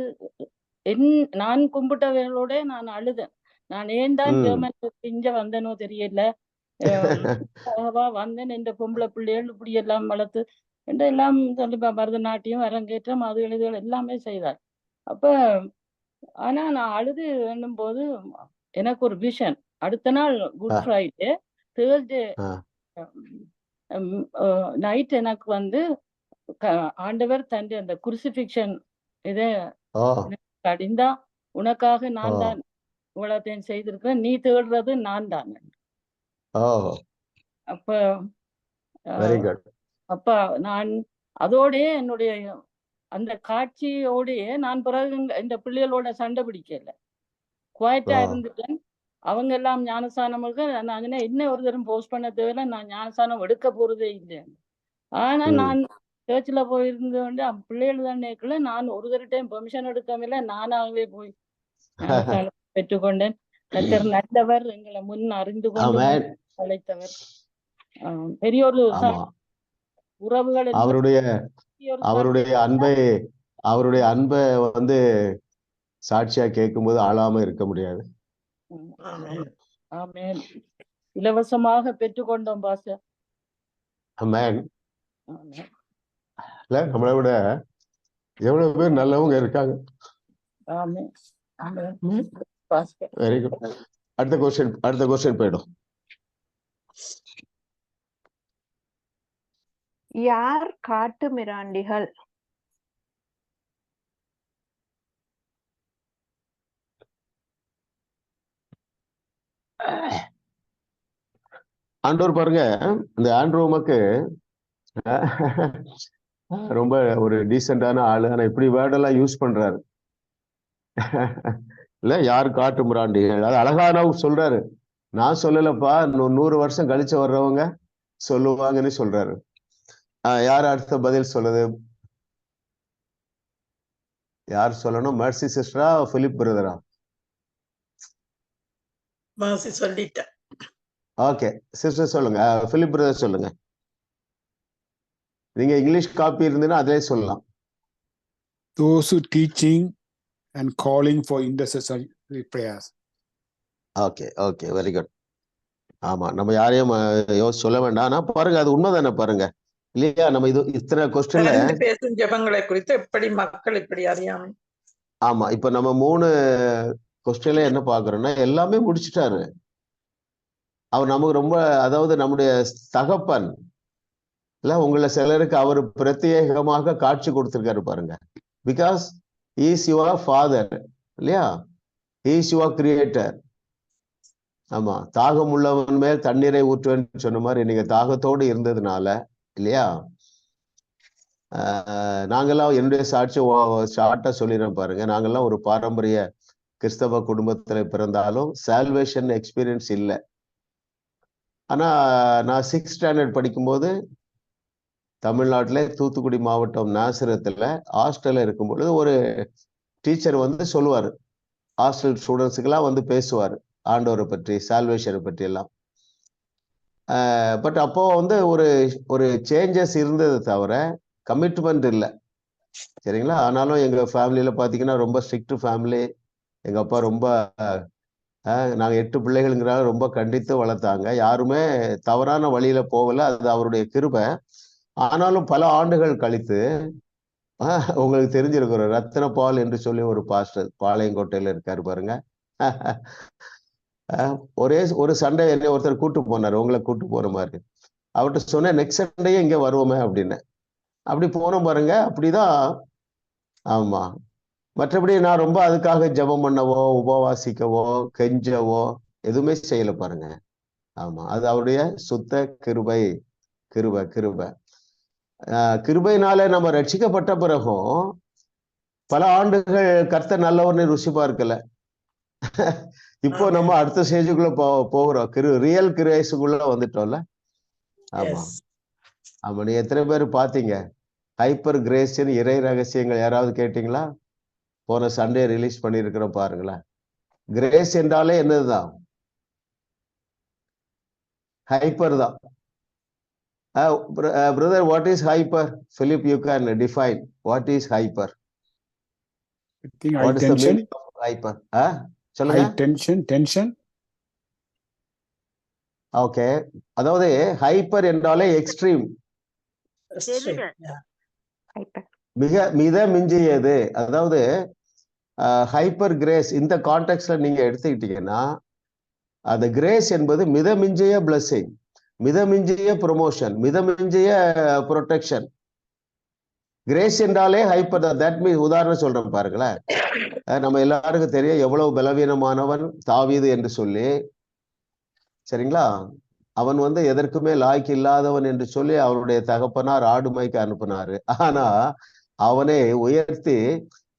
நான் கும்பிட்டவர்களோட நான் அழுதேன். நான் ஏன்தான் ஜெர்மன் இங்க வந்தனோ தெரியல, வந்தேன், இந்த பொம்பளை பிள்ளைகள் இப்படி எல்லாம் வளர்த்து எல்லாம் சொல்லி பரதநாட்டியம், அரங்கேற்றம், அது எழுதுகள் எல்லாமே செய்தார். அப்ப ஆனா நான் அழுது என்னும் போது எனக்கு ஒரு விஷன். அடுத்த நாள் குட் ஃப்ரைடே, தேர்ஸ்டே நைட் எனக்கு ஆண்டவர் தன் அந்த குருசிபிக்ஷன் இதை கடிந்தா, உனக்காக நான் தான் இவ்வளத்தையும் செய்திருக்கிறேன், நீ தேடுறது நான் தான். அப்ப நான் அதோடய என்னுடைய அந்த காட்சியோடய நான் பிறகு இந்த பிள்ளைகளோட சண்டை பிடிக்கல, குவாய்ட்டா இருந்துட்டேன். அவங்க எல்லாம் ஞானஸ்தானமுக்கு நான் என்ன ஒரு தரம் போஸ்ட் பண்ண தேவையில்ல, நான் ஞானஸ்தானம் எடுக்க போறதே இல்லை. ஆனா நான் சர்ச்சில் போயிருந்து பிள்ளைகள் தான் நேக்கல, நான் ஒரு தரட்டையும் பெர்மிஷன் எடுக்கவில்லை, நானாகவே போய் ஞானஸ்தானம் பெற்றுக்கொண்டேன். கர்த்தர் நல்லவர், எங்களை முன் அறிந்து கொண்டு அழைத்தவர். பெரிய ஒரு உறவுகள், அவருடைய அன்பை சாட்சியா கேட்கும்போது ஆளாம இருக்க முடியாது. ஆமென். இலவசமாக பெற்றுக்கொண்டோம் பாஸ்டர். ஆமென். இல்ல, நம்மளை விட எவ்வளவு பேர் நல்லவங்க இருக்காங்க. ஆமென். ஆமென் பாஸ்டர். Very good. அடுத்த क्वेश्चन போய்டும். யார் காட்டு மிராண்டிகள்? ஆண்டவர் பாருங்க, இந்த ஆண்ட்ரோவுக்கு ரொம்ப ஒரு டீசென்டான ஆளு, ஆனா இப்படி வேர்டெல்லாம் யூஸ் பண்றாரு. இல்ல, யார் காட்டு மிராண்டிகள், அது அழகான சொல்றாரு. நான் சொல்லலப்பா, 100 வருஷம் கழிச்சு வர்றவங்க சொல்லுவாங்கன்னு சொல்றாரு. யார் அடுத்த பதில் சொல்லுது? யார் சொல்லணும்? Mercy சிஸ்டரா, Philip பிரதரா? மாசி சொல்லிட்டேன். ஓகே சிஸ்டர் சொல்லுங்க. பிலிப் பிரதர் சொல்லுங்க. நீங்க இங்கிலீஷ் காப்பி இருந்ததுன்னா அதிலே சொல்லலாம். Those who teaching and calling for intercessory prayers. Okay okay, very good. ஆமா, நம்ம யாரையும் யோசிச்சு சொல்ல வேண்டாம். ஆனா பாருங்க, அது உண்மைதானே பாருங்க, இல்லையா? நம்ம இது இத்தனை கொஸ்டின்ல பேசும் ஜெபங்களை குறித்து எப்படி மக்கள் இப்படி அறியாமல். ஆமா, இப்ப நம்ம 3 கொஸ்டின்ல என்ன பாக்குறோம்னா எல்லாமே முடிச்சுட்டாரு அவர். நமக்கு ரொம்ப, அதாவது நம்முடைய தகப்பன் இல்ல, உங்களை சிலருக்கு அவர் பிரத்யேகமாக காட்சி கொடுத்திருக்காரு பாருங்க. பிகாஸ் இஸ் யுவர் ஃபாதர், இல்லையா? Is your creator. ஆமா, தாகம் உள்ளவன் மேல் தண்ணீரை ஊற்றுவேன்னு சொன்ன மாதிரி நீங்க தாகத்தோடு இருந்ததுனால, இல்லையா? நாங்கெல்லாம் என்னுடைய ஷார்ட்டா சொல்லிடுறேன் பாருங்க. நாங்கெல்லாம் ஒரு பாரம்பரிய கிறிஸ்தவ குடும்பத்துல பிறந்தாலும் சால்வேஷன் எக்ஸ்பீரியன்ஸ் இல்லை. ஆனா நான் 6th ஸ்டாண்டர்ட் படிக்கும்போது தமிழ்நாட்டுல தூத்துக்குடி மாவட்டம் நாசிரத்துல ஹாஸ்டல்ல இருக்கும் பொழுது ஒரு டீச்சர் வந்து சொல்லுவாரு, ஹாஸ்டல் ஸ்டூடெண்ட்ஸுக்கெல்லாம் வந்து பேசுவார் ஆண்டவரை பற்றி, சால்வேஷனை பற்றி எல்லாம். பட் அப்போ வந்து ஒரு சேஞ்சஸ் இருந்தது தவிர கமிட்மெண்ட் இல்லை, சரிங்களா? ஆனாலும் எங்க ஃபேமிலியில பாத்தீங்கன்னா ரொம்ப ஸ்ட்ரிக்ட் ஃபேமிலி. எங்க அப்பா ரொம்ப நாங்க 8 பிள்ளைகளுங்கிறால ரொம்ப கண்டித்து வளர்த்தாங்க. யாருமே தவறான வழியில போகல, அது அவருடைய கிருபை. ஆனாலும் பல ஆண்டுகள் கழித்து உங்களுக்கு தெரிஞ்சிருக்கிற ரத்தினபால் என்று சொல்லி ஒரு பாஸ்டர் பாளையங்கோட்டையில இருக்காரு பாருங்க. ஒரு சண்டே என்னை ஒருத்தர் கூட்டு போனார், உங்களை கூட்டு போற மாதிரி. அவர்கிட்ட சொன்னேன், நெக்ஸ்ட் சண்டே இங்க வருவோமே அப்படின்னு. அப்படி போனோம் பாருங்க. அப்படிதான். ஆமா, மற்றபடி நான் ரொம்ப அதுக்காக ஜெபம் பண்ணவோ உபவாசிக்கவோ கெஞ்சவோ எதுவுமே செய்யல பாருங்க. ஆமா, அது அவருடைய சுத்த கிருபை. கிருபை கிருபை கிருபையினால நம்ம ரட்சிக்கப்பட்ட பிறகும் பல ஆண்டுகள் கர்த்தர் நல்லவர்னு ருசி பார்க்கல. இப்போ நம்ம அடுத்த ஸ்டேஜுக்குள்ள போகிறோம். ரியல் கிரேஸுக்குள்ள வந்துட்டோம்ல. ஆமா ஆமா, நீ எத்தனை பேர் பாத்தீங்க ஹைப்பர் கிரேஸின் இறை ரகசியங்கள்? யாராவது கேட்டீங்களா? போன சண்டே ரிலீஸ் பண்ணிருக்கிறோம் பாருங்களேன். கிரேஸ் என்றாலே என்னதுதான்? ஹைப்பர் தான். Brother, what is hyper? Philip, you can define what is hyper. I think What high is the tension. meaning of hyper? சொல்லுங்க. High tension. ஓகே, அதாவது ஹைப்பர் என்றாலே எக்ஸ்ட்ரீம், மித மிஞ்சியது. அதாவது ஹைப்பர் கிரேஸ் இந்த கான்டெக்ட்ல நீங்க எடுத்துக்கிட்டீங்கன்னா அந்த கிரேஸ் என்பது மிதமிஞ்சிய பிளஸிங், மிதமிஞ்சிய ப்ரொமோஷன், மிதமிஞ்சிய ப்ரொடெக்ஷன். கிரேஸ் என்றாலே ஹைப்பர் தான். தட் மீன்ஸ், உதாரணம் சொல்றேன் பாருங்களேன். நம்ம எல்லாருக்கும் தெரியும் எவ்வளவு பலவீனமானவன் தாவீது என்று சொல்லி, சரிங்களா? அவன் வந்து எதற்குமே லாய்க்கு இல்லாதவன் என்று சொல்லி அவருடைய தகப்பனார் ஆடுமைக்கு அனுப்பினாரு. ஆனா அவனை உயர்த்தி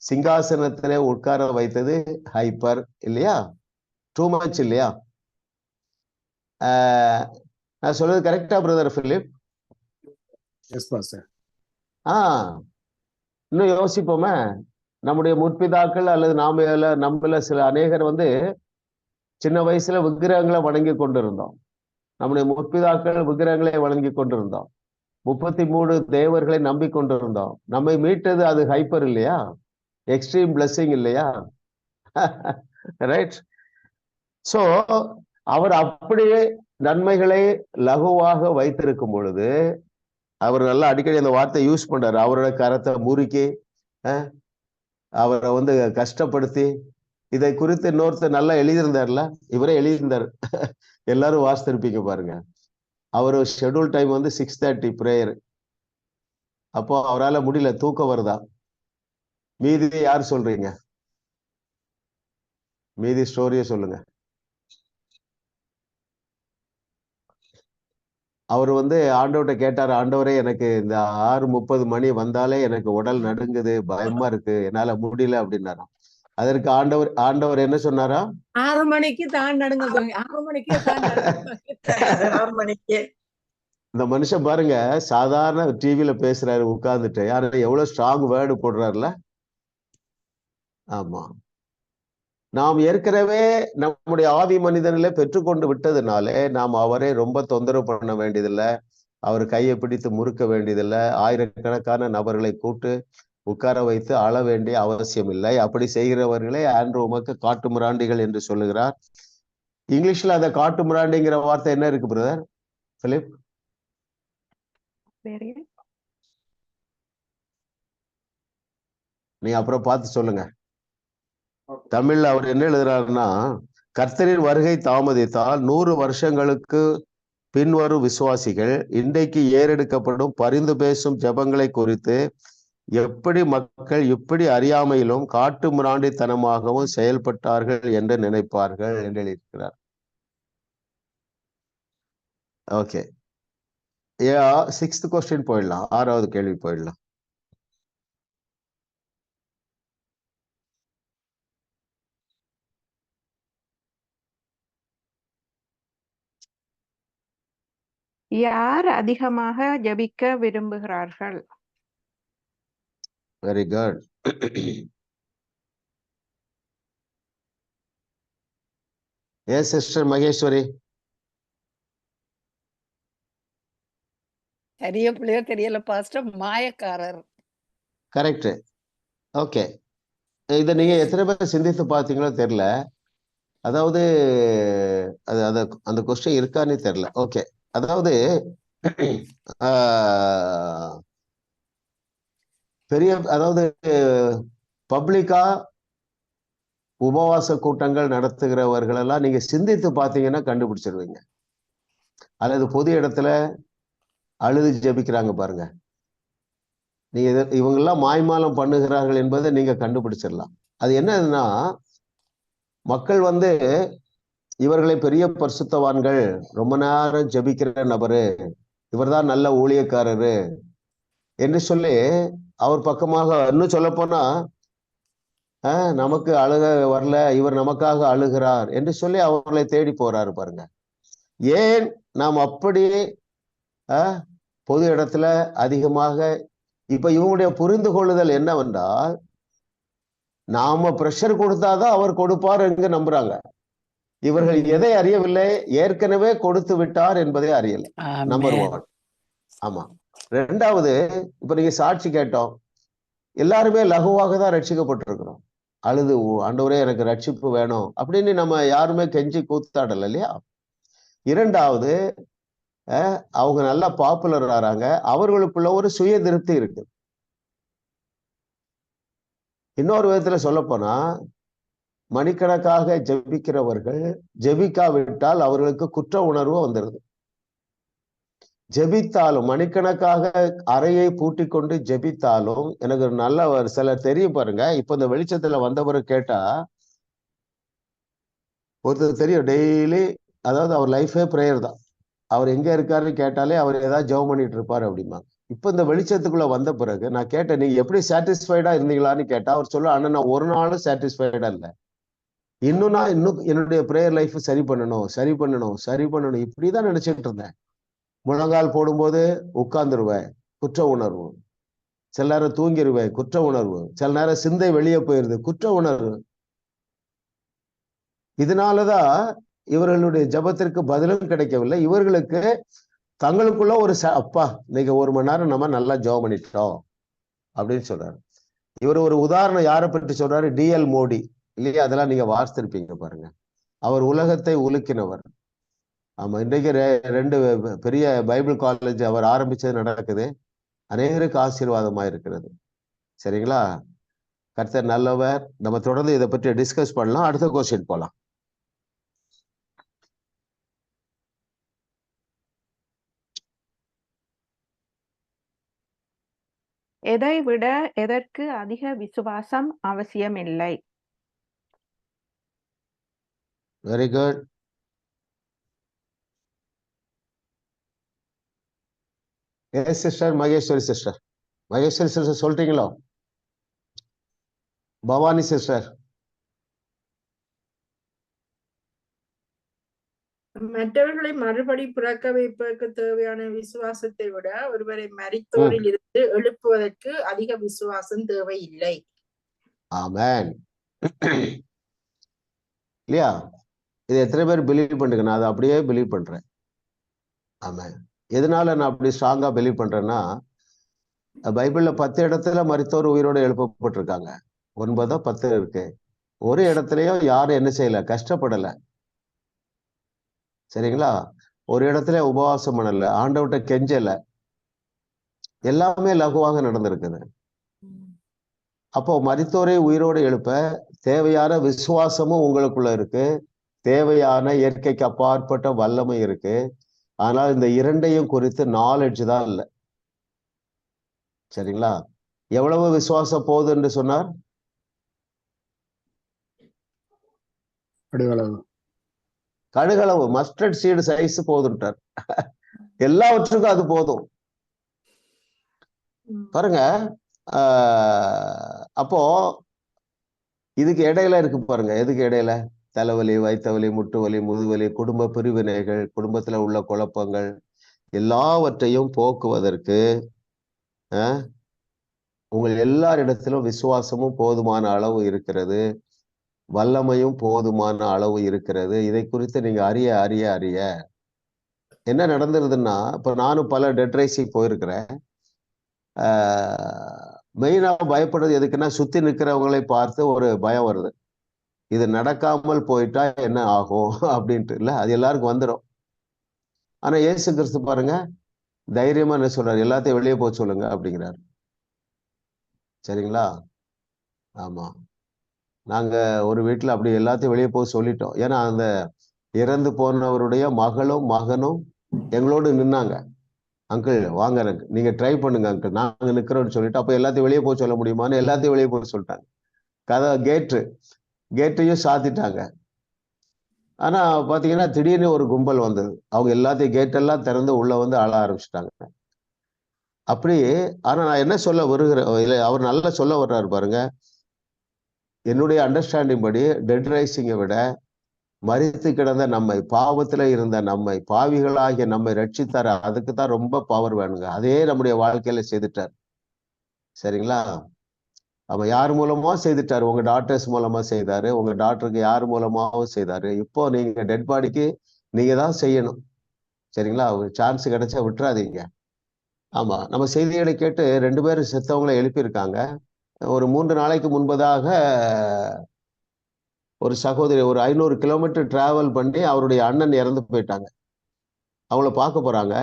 சிங்காசனத்திலே உட்கார வைத்தது ஹைப்பர், இல்லையா? டூ மச், இல்லையா? நான் சொல்றது கரெக்டா பிரதர் பிலிப்? S pastor. இன்னும் யோசிப்போமே. நம்முடைய முற்பிதாக்கள் அல்லது நம்மள சில அநேகர் வந்து சின்ன வயசுல விக்கிரகங்களை வணங்கி கொண்டிருந்தோம். நம்முடைய முற்பிதாக்கள் விக்கிரகங்களை வணங்கி கொண்டிருந்தோம். 33 தேவர்களை நம்பிக்கொண்டிருந்தோம். நம்மை மீட்டது அது ஹைப்பர் இல்லையா? எக்ஸ்ட்ரீம் பிளஸிங் இல்லையா? ரைட். சோ அவர் அப்படியே நன்மைகளை லகுவாக வைத்திருக்கும் பொழுது அவர் நல்லா அடிக்கடி அந்த வார்த்தை யூஸ் பண்றாரு. அவரோட கரத்தை முறுக்கி அவரை வந்து கஷ்டப்படுத்தி, இதை குறித்து இன்னொருத்தர் நல்லா எழுதியிருந்தார்ல, இவரே எழுதியிருந்தார். எல்லாரும் வாசித்திருப்பீங்க பாருங்க. அவரு ஷெட்யூல் டைம் வந்து 6:30 பிரேயர். அப்போ அவரால் முடியல, தூக்கம் வருதா? மீதி யார் சொல்றீங்க? மீதி ஸ்டோரிய சொல்லுங்க. அவர் வந்து ஆண்டவர்கிட்ட கேட்டார், ஆண்டவரே எனக்கு இந்த 6:30 மணி வந்தாலே எனக்கு உடல் நடுங்குது, பயமா இருக்கு, என்னால முடியல அப்படின்னாராம். அதற்கு ஆண்டவர் என்ன சொன்னாரா? 6 மணிக்கு தான் நடுங்குது, 6 மணிக்கே தான் நடுங்குது. இந்த மனுஷன் பாருங்க, சாதாரண டிவில பேசுறாரு உட்கார்ந்துட்டு, யாரு எவ்வளவு ஸ்ட்ராங் வேர்டு போடுறாருல. ஆமா, நாம் ஏற்கனவே நம்முடைய ஆவி மனிதனிலே பெற்றுக்கொண்டு விட்டதுனாலே நாம் அவரை ரொம்ப தொந்தரவு பண்ண வேண்டியதில்லை, அவர் கையை பிடித்து முறுக்க வேண்டியதில்லை, ஆயிரக்கணக்கான நபர்களை கூட்டு உட்கார வைத்து ஆள வேண்டிய அவசியம் இல்லை. அப்படி செய்கிறவர்களே ஆண்ட்ரூ உமக்கு காட்டு மிராண்டிகள் என்று சொல்லுகிறார். இங்கிலீஷ்ல அந்த காட்டு மிராண்டிங்கிற வார்த்தை என்ன இருக்கு பிரதர் பிலிப்? நீ அப்புறம் பார்த்து சொல்லுங்க. தமிழ்ல அவர் என்ன எழுதுறாருன்னா, கர்த்தரின் வருகை தாமதித்தால் 100 வருஷங்களுக்கு பின்வரும் விசுவாசிகள் இன்றைக்கு ஏறெடுக்கப்படும் பரிந்து பேசும் ஜெபங்களை குறித்து எப்படி மக்கள் இப்படி அறியாமையிலும் காட்டு மிராண்டித்தனமாகவும் செயல்பட்டார்கள் என்று நினைப்பார்கள் என்று எழுதியிருக்கிறார். ஓகே, 6th கொஸ்டின் போயிடலாம், 6வது கேள்வி போயிடலாம். யார் அதிகமாக ஜெபிக்க விரும்புகிறார்கள்? Very good. Yes sister Maheswari. சரிய பிள்ளையோ தெரியல பாஸ்டர், மாயக்காரர். கரெக்ட். ஓகே, இதை நீங்க எத்தனை பேர் சிந்தித்து பார்த்தீங்களோ தெரியல. அதாவது அது அந்த கொஸ்டின் இருக்கான்னு தெரியல. ஓகே, அதாவது அதாவது பப்ளிக்கா உபவாச கூட்டங்கள் நடத்துகிறவர்கள் எல்லாம் நீங்க சிந்தித்து பார்த்தீங்கன்னா கண்டுபிடிச்சிருவீங்க. அல்லது பொது இடத்துல அழுது ஜெபிக்கிறாங்க பாருங்க, நீங்க இவங்கெல்லாம் மாய்மாலம் பண்ணுகிறார்கள் என்பதை நீங்க கண்டுபிடிச்சிடலாம். அது என்னன்னா, மக்கள் இவர்களை பெரிய பரிசுத்தவான்கள், ரொம்ப நேரம் ஜெபிக்கிற நபரு, இவர்தான் நல்ல ஊழியக்காரரு என்று சொல்லி அவர் பக்கமாக, இன்னும் சொல்ல போனா நமக்கு அழுக வரல, இவர் நமக்காக அழுகிறார் என்று சொல்லி அவர்களை தேடி போறாரு பாருங்க. ஏன் நாம் அப்படி பொது இடத்துல அதிகமாக, இப்ப இவங்களுடைய புரிந்து கொள்ளுதல் என்னவென்றால், நாம பிரஷர் கொடுத்தாதான் அவர் கொடுப்பார் என்று நம்புறாங்க. இவர்கள் எதை அறியவில்லை, ஏற்கனவே கொடுத்து விட்டார் என்பதை அறியல. நம்பர் 1. ஆமா. 2வது, இப்ப நீங்க சாட்சி கேட்டோம், எல்லாருமே லகுவாக தான் ரட்சிக்கப்பட்டிருக்கிறோம். அழுது ஆண்டவரே எனக்கு ரட்சிப்பு வேணும் அப்படின்னு நம்ம யாருமே கெஞ்சி கூத்தாடல இல்லையா? 2வது, அவங்க நல்லா பாப்புலர் ஆறாங்க, அவர்களுக்குள்ள ஒரு சுய திருப்தி இருக்கு. இன்னொரு விதத்துல சொல்ல போனா, மணிக்கணக்காக ஜெபிக்கிறவர்கள் ஜெபிக்காவிட்டால் அவர்களுக்கு குற்ற உணர்வு வந்துடுது. ஜெபித்தாலும் மணிக்கணக்காக அறையை பூட்டி கொண்டு ஜெபித்தாலும், எனக்கு நல்ல ஒரு சிலர் தெரியும் பாருங்க. இப்ப இந்த வெளிச்சத்துல வந்தவரை கேட்டா ஒருத்தர் தெரியும், டெய்லி, அதாவது அவர் லைஃபே பிரேயர் தான், அவர் எங்க இருக்காருன்னு கேட்டாலே அவர் ஏதாவது ஜெபம் பண்ணிட்டு இருப்பாரு அப்படிம்பாங்க. இப்ப இந்த வெளிச்சத்துக்குள்ள வந்த பிறகு நான் கேட்டேன், நீங்க எப்படி சாட்டிஸ்ஃபைடா இருந்தீங்களான்னு கேட்டா அவர் சொல்ல, ஆனா நான் ஒரு நாளும் சாட்டிஸ்ஃபைடா இல்லை, இன்னும் என்னுடைய பிரேயர் லைஃப் சரி பண்ணணும் இப்படிதான் நினைச்சிட்டு இருந்தேன். முழங்கால் போடும்போது உட்கார்ந்துருவேன், குற்ற உணர்வு. சில நேரம் தூங்கிடுவேன், குற்ற உணர்வு. சில நேரம் சிந்தை வெளியே போயிருது, குற்ற உணர்வு. இதனாலதான் இவர்களுடைய ஜபத்திற்கு பதிலும் கிடைக்கவில்லை. இவர்களுக்கு தங்களுக்குள்ள ஒரு அப்பா இன்னைக்கு 1 மணி நேரம் நம்ம நல்லா ஜெபம் பண்ணிட்டோம் அப்படின்னு சொல்றாரு. இவர் ஒரு உதாரணம் யாரை பற்றி சொல்றாரு? டிஎல் மோடி இல்லையா? அதெல்லாம் நீங்க வாசித்திருப்பீங்க பாருங்க. அவர் உலகத்தை உலுக்கினவர். ஆமா, இன்றைக்கு 2 பெரிய பைபிள் காலேஜ் அவர் ஆரம்பிச்சது நடக்குது, அநேகருக்கு ஆசீர்வாதமா இருக்கிறது. சரிங்களா? கர்த்தர் நல்லவர். நம்ம தொடர்ந்து இதை பற்றி டிஸ்கஸ் பண்ணலாம். அடுத்த கொஸ்டின் போலாம். எதை விட எதற்கு அதிக விசுவாசம் அவசியமில்லை? Very good. Yes sister Maheswari sister. Maheswari sister சொல்றீங்களோ? பவானி சிஸ்டர். மற்றவர்களை மறுபடி பிறக்க வைப்பதற்கு தேவையான விசுவாசத்தை விட ஒருவரை மரித்தோரில் இருந்து எழுப்புவதற்கு அதிக விசுவாசம் தேவையில்லை. ஆமென். இல்லையா? இது எத்தனை பேர் பிலீவ் பண்ணுங்க? நான் அதை அப்படியே பிலீவ் பண்றேன். ஆமா. எதனால நான் அப்படி ஸ்ட்ராங்கா பிலீவ் பண்றேன்னா, பைபிள்ல 10 இடத்துல மரித்தோர் உயிரோடு எழுப்பப்பட்டிருக்காங்க. 9 10 இருக்கு. ஒரு இடத்துலயும் யாரும் என்ன செய்யல, கஷ்டப்படல. சரிங்களா? ஒரு இடத்துல உபவாசம் பண்ணல, ஆண்டவர்கிட்ட கெஞ்சல. எல்லாமே லகுவாக நடந்திருக்குது. அப்போ மரித்தோரை உயிரோடு எழுப்ப தேவையான விசுவாசமும் உங்களுக்குள்ள இருக்கு, தேவையான இயற்கைக்கு அப்பாற்பட்ட வல்லமை இருக்கு. ஆனால் இந்த இரண்டையும் குறித்து நாலேஜ் தான் இல்லை. சரிங்களா? எவ்வளவு விசுவாசம் போகுது என்று சொன்னார்? கடுகளவு, மஸ்டர்ட் சீடு சைஸ் போதுன்ட்டார். எல்லாவற்றுக்கும் அது போதும். பாருங்க. அப்போ இதுக்கு இடையில இருக்கு பாருங்க. எதுக்கு இடையில? தலைவலி, வயிற்றுவலி, முட்டு வலி, முதுவலி, குடும்ப பிரிவினைகள், குடும்பத்துல உள்ள குழப்பங்கள் எல்லாவற்றையும் போக்குவதற்கு உங்கள் எல்லாரிடத்திலும் விசுவாசமும் போதுமான அளவு இருக்கிறது, வல்லமையும் போதுமான அளவு இருக்கிறது. இதை குறித்து நீங்க அறிய அறிய அறிய என்ன நடந்துருதுன்னா, இப்ப நானும் பல டெட் ரைசிங் போயிருக்கிறேன். மெயினா பயப்படுறது எதுக்குன்னா, சுத்தி நிற்கிறவங்களை பார்த்து ஒரு பயம் வருது. இது நடக்காமல் போயிட்டா என்ன ஆகும் அப்படின்ட்டு. இல்ல, அது எல்லாருக்கும் வந்துடும். ஆனா இயேசு கிறிஸ்து பாருங்க, தைரியமா என்ன சொல்றாரு? எல்லாத்தையும் வெளியே போக சொல்லுங்க அப்படிங்கிறாரு. சரிங்களா? ஆமா. நாங்க ஒரு வீட்டுல அப்படி எல்லாத்தையும் வெளியே போக சொல்லிட்டோம். ஏன்னா அந்த இறந்து போனவருடைய மகளும் மகனும் எங்களோடு நின்னாங்க. அங்கிள் வாங்க, நீங்க ட்ரை பண்ணுங்க அங்கிள், நாங்க நிக்கிறோம்னு சொல்லிட்டு, அப்ப எல்லாத்தையும் வெளியே போக சொல்ல முடியுமான்னு எல்லாத்தையும் வெளியே போக சொல்லிட்டாங்க. கதை கேட்டையும் சாத்திட்டாங்க. ஆனா பாத்தீங்கன்னா திடீர்னு ஒரு கும்பல் வந்தது. அவங்க எல்லாத்தையும் கேட்டெல்லாம் திறந்து உள்ள வந்து அழ ஆரம்பிச்சிட்டாங்க. அப்படி. ஆனா நான் என்ன சொல்ல வருகிறேன், இல்லை அவர் நல்லா சொல்ல வர்றாரு பாருங்க. என்னுடைய அண்டர்ஸ்டாண்டிங் படி டெட் ரைசிங்கை விட மரித்து கிடந்த நம்மை, பாவத்துல இருந்த நம்மை, பாவிகளாகிய நம்மை ரட்சித்தார். அதுக்கு தான் ரொம்ப பவர் வேணுங்க. அதே நம்முடைய வாழ்க்கையில செய்துட்டார். சரிங்களா? அவன் யார் மூலமா செய்துட்டாரு? உங்க டாக்டர்ஸ் மூலமா செய்தாரு, உங்க டாக்டருக்கு யார் மூலமாவும் செய்தாரு. இப்போ நீங்க டெட் பாடிக்கு நீங்க தான் செய்யணும். சரிங்களா? ஒரு சான்ஸ் கிடைச்சா விட்டுறாதீங்க. ஆமா, நம்ம செய்திகளை கேட்டு 2 பேரும் செத்தவங்களை எழுப்பியிருக்காங்க. ஒரு 3 நாளைக்கு முன்பதாக ஒரு சகோதரி ஒரு 500 கிலோமீட்டர் டிராவல் பண்ணி அவருடைய அண்ணன் இறந்து போயிட்டாங்க. அவங்கள பார்க்க போறாங்க.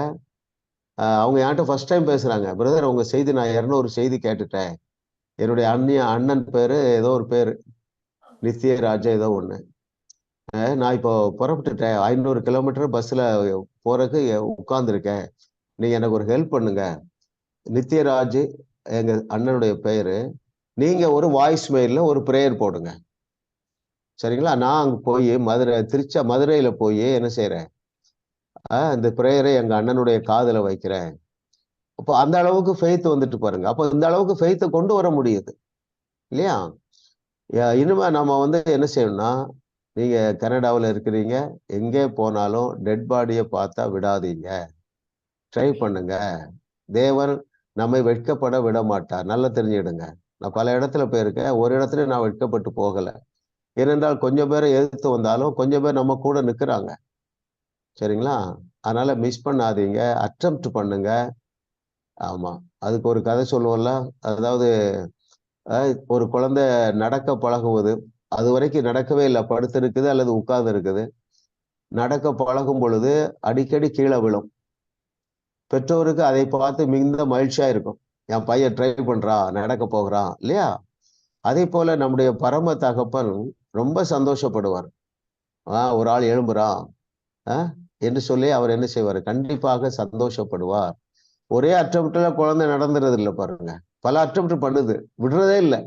அவங்க என்கிட்ட ஃபர்ஸ்ட் டைம் பேசுறாங்க. பிரதர், உங்க செய்தி நான் 200 செய்தி கேட்டுட்டேன். என்னுடைய அண்ணன் பேரு ஏதோ ஒரு பேரு, நித்யராஜா ஏதோ ஒண்ணு. நான் இப்போ புறப்பட்டுட்டேன். 500 கிலோமீட்டர் பஸ்ல போறதுக்கு உட்கார்ந்துருக்கேன். நீங்க எனக்கு ஒரு ஹெல்ப் பண்ணுங்க. நித்யராஜ் எங்க அண்ணனுடைய பெயரு. நீங்க ஒரு வாய்ஸ் மெயில்ல ஒரு பிரேயர் போடுங்க. சரிங்களா? நான் அங்க போய் மதுரையில போய் என்ன செய்யறேன், இந்த பிரேயரை எங்க அண்ணனுடைய காதுல வைக்கிறேன். அப்போ அந்த அளவுக்கு ஃபெய்த் வந்துட்டு பாருங்க. அப்போ இந்த அளவுக்கு ஃபெய்த்தை கொண்டு வர முடியுது இல்லையா? இனிமே நம்ம வந்து என்ன செய்யணும்னா, நீங்க கனடாவில் இருக்கிறீங்க, எங்கே போனாலும் டெட் பாடியை பார்த்தா விடாதீங்க, ட்ரை பண்ணுங்க. தேவன் நம்மை வெட்கப்பட விட மாட்டார். நல்லா தெரிஞ்சுக்கிடுங்க. நான் பல இடத்துல போயிருக்கேன், ஒரு இடத்துல நான் வெட்கப்பட்டு போகல. ஏனென்றால் கொஞ்சம் பேரை எதிர்த்து வந்தாலும் கொஞ்சம் பேர் நம்ம கூட நிற்கிறாங்க. சரிங்களா? அதனால மிஸ் பண்ணாதீங்க, அட்டெம்ப்ட் பண்ணுங்க. ஆமா, அதுக்கு ஒரு கதை சொல்லுவோம்ல. அதாவது ஒரு குழந்தை நடக்க பழகுவது, அது வரைக்கும் நடக்கவே இல்லை, படுத்து இருக்குது அல்லது உட்கார்ந்து இருக்குது. நடக்க பழகும் பொழுது அடிக்கடி கீழே விழும். பெற்றோருக்கு அதை பார்த்து மிகுந்த மகிழ்ச்சியா இருக்கும். என் பையன் ட்ரை பண்றான், நடக்க போகிறான் இல்லையா? அதே போல நம்முடைய பரம தகப்பன் ரொம்ப சந்தோஷப்படுவார். ஒரு ஆள் எழும்புறான் என்று சொல்லி அவர் என்ன செய்வார்? கண்டிப்பாக சந்தோஷப்படுவார். ஒரே அட்டம்ப்ட்ல குழந்தை நடந்துறது இல்லை பாருங்க, பல அட்டம்ப்ட் பண்ணுது, விடுறதே இல்லை.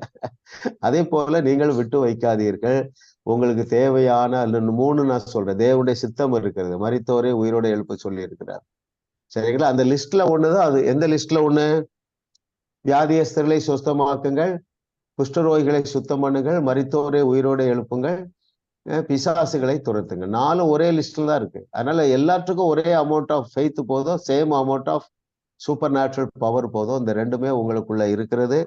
அதே போல நீங்கள் விட்டு வைக்காதீர்கள். உங்களுக்கு தேவையான 3 நான் சொல்றேன். தேவனுடைய சித்தம் இருக்கிறது. மரித்தோரை உயிரோடு எழுப்ப சொல்லி இருக்கிறார். சரிங்களா? அந்த லிஸ்ட்ல ஒண்ணுதான் அது. எந்த லிஸ்ட்ல ஒண்ணு? வியாதியஸ்தர்களை சுத்தமாக்குங்கள், குஷ்டரோகிகளை சுத்தம் பண்ணுங்கள், மரித்தோரை உயிரோடு எழுப்புங்கள், பிசாசுகளை துரத்துங்க. 4 ஒரே லிஸ்ட்ல தான் இருக்கு. அதனால எல்லாத்துக்கும் ஒரே அமௌண்ட் ஆஃப் ஃபெய்த் போதும், same amount of supernatural power போதும். இந்த ரெண்டுமே உங்களுக்குள்ள இருக்கிறது.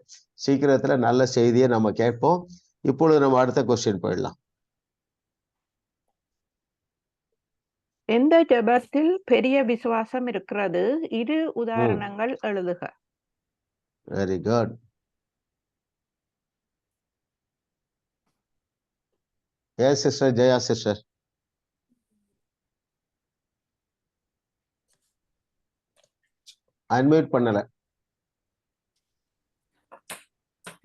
சீக்கிரத்துல நல்ல செய்தியை நம்ம கேட்போம். இப்பொழுது நம்ம அடுத்த கொஸ்டின் போயிடலாம். எந்த ஜெபத்தில் பெரிய விசுவாசம் இருக்கிறது? இரு உதாரணங்கள் எழுதுக. Very good. Yes sister Jaya sister. Unmute பண்ணல.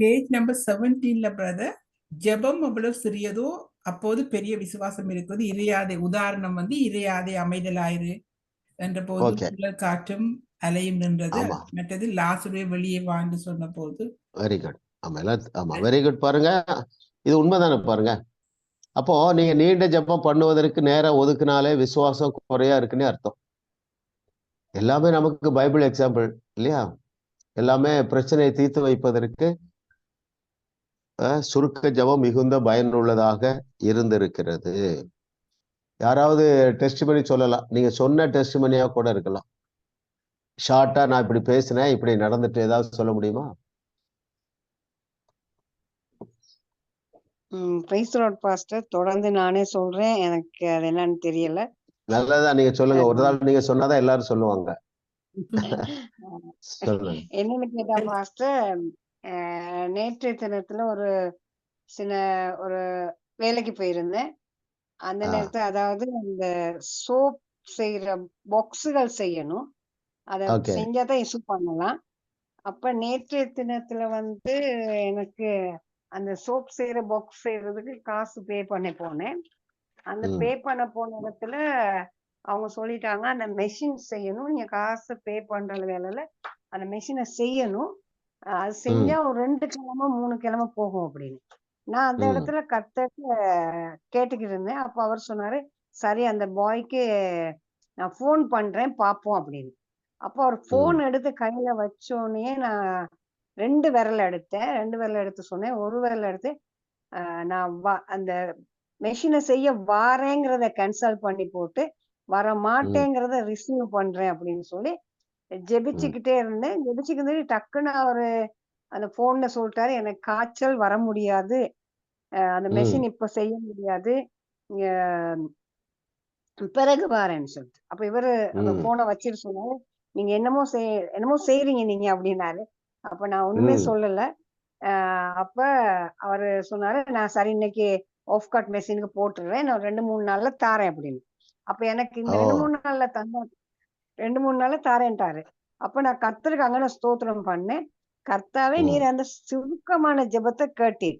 பேஜ் நம்பர் 17ல பிரதர், ஜெபம் எவ்வளவு சிறியதோ அப்போது பெரிய விசுவாசம் இருக்குது. இறையாதை உதாரணம் இறையாதை அமைதலாயிரு என்ற போது புயல் காற்றும் அலையும் நின்றது. மற்றது லாசருவை வெளியே வாழ்ந்து சொன்ன போது. Very good. ஆமா வெரி குட். பாருங்க, இது உண்மைதானே. பாருங்க, அப்போ நீங்க நீண்ட ஜெபம் பண்ணுவதற்கு நேரம் ஒதுக்குனாலே விசுவாசம் குறையா இருக்குன்னு அர்த்தம். எல்லாமே நமக்கு பைபிள் எக்ஸாம்பிள் இல்லையா? எல்லாமே பிரச்சனையை தீர்த்து வைப்பதற்கு சுருக்க ஜெபம் மிகுந்த பயனுள்ளதாக இருந்திருக்கிறது. யாராவது டெஸ்டிமனி சொல்லலாம். நீங்க சொன்ன டெஸ்டிமனியா கூட இருக்கலாம். ஷார்ட்டா நான் இப்படி பேசினேன், இப்படி நடந்துட்டு, ஏதாவது சொல்ல முடியுமா? பிரைஸ் லார்ட் பாஸ்டர், தொடர்ந்து நானே சொல்றேன், எனக்கு அது என்னன்னு தெரியல. நல்லதா, நீங்க சொல்லுங்க. ஒரு நாள் நீங்க சொன்னாதான் எல்லாரும் சொல்லுவாங்க. என்னன்னு கேட்டா பாஸ்டர், நேற்றைய தினத்துல ஒரு வேலைக்கு போயிருந்தேன். அந்த நேரத்துல அதாவது இந்த சோப் செய்யற பாக்ஸுகள் செய்யணும். அத செஞ்சாதான் இஷ்யூ பண்ணலாம். அப்ப நேற்றைய தினத்துல எனக்கு அந்த சோப் செய்யற பாக்ஸ் செய்யறதுக்கு காசு பே பண்ண போனேன். அந்த பே பண்ண போன இடத்துல அவங்க சொல்லிட்டாங்க, அந்த மெஷின் செய்யணும், நீங்க காசு பே பண்ற வேலையில அந்த மெஷினை செய்யணும், அது செஞ்சா ஒரு 2 கிழமை 3 கிழமை போகும் அப்படின்னு. நான் அந்த இடத்துல கேட்டுக்கிட்டு இருந்தேன். அப்ப அவர் சொன்னாரு, சரி அந்த பாய்க்கு நான் போன் பண்றேன் பாப்போம் அப்படின்னு. அப்போ அவர் போன் எடுத்து கையில வச்சோடனே நான் 2 விரல் எடுத்தேன். 2 விரல் எடுத்து சொன்னேன். ஒரு விரல் எடுத்து நான் அந்த மெஷினை செய்ய வாரேங்கிறத கேன்சல் பண்ணி போட்டு வர மாட்டேங்கிறத ரிசீவ் பண்றேன் அப்படின்னு சொல்லி ஜெபிச்சுக்கிட்டே இருந்தேன். ஜெபிச்சுக்கிட்டு டக்குன்னு அவரு அந்த போன்ல சொல்லிட்டாரு, எனக்கு காய்ச்சல் வர முடியாது, அந்த மெஷின் இப்ப செய்ய முடியாது, பிறகு வாரேன்னு சொல்லிட்டு. அப்ப இவரு அந்த போனை வச்சிட்டு சொன்னாரு, நீங்க என்னமோ செய்றீங்க நீங்க அப்படின்னாரு. அப்ப நான் ஒண்ணுமே சொல்லல. அப்ப அவரு சொன்னாரு, நான் சரி இன்னைக்கு ஆஃப் கட் மெஷினுக்கு போட்டுடுறேன், நான் 2-3 நாள்ல தாரேன் அப்படின்னு. அப்ப எனக்கு இந்த 2-3 நாள்ல 2-3 நாள்ல தாரேன்ட்டாரு. அப்ப நான் கர்த்தருக்கு அங்கன ஸ்தோத்திரம் பண்ணேன். கர்த்தாவே நீர் அந்த சுருக்கமான ஜெபத்தை கேட்டீர்,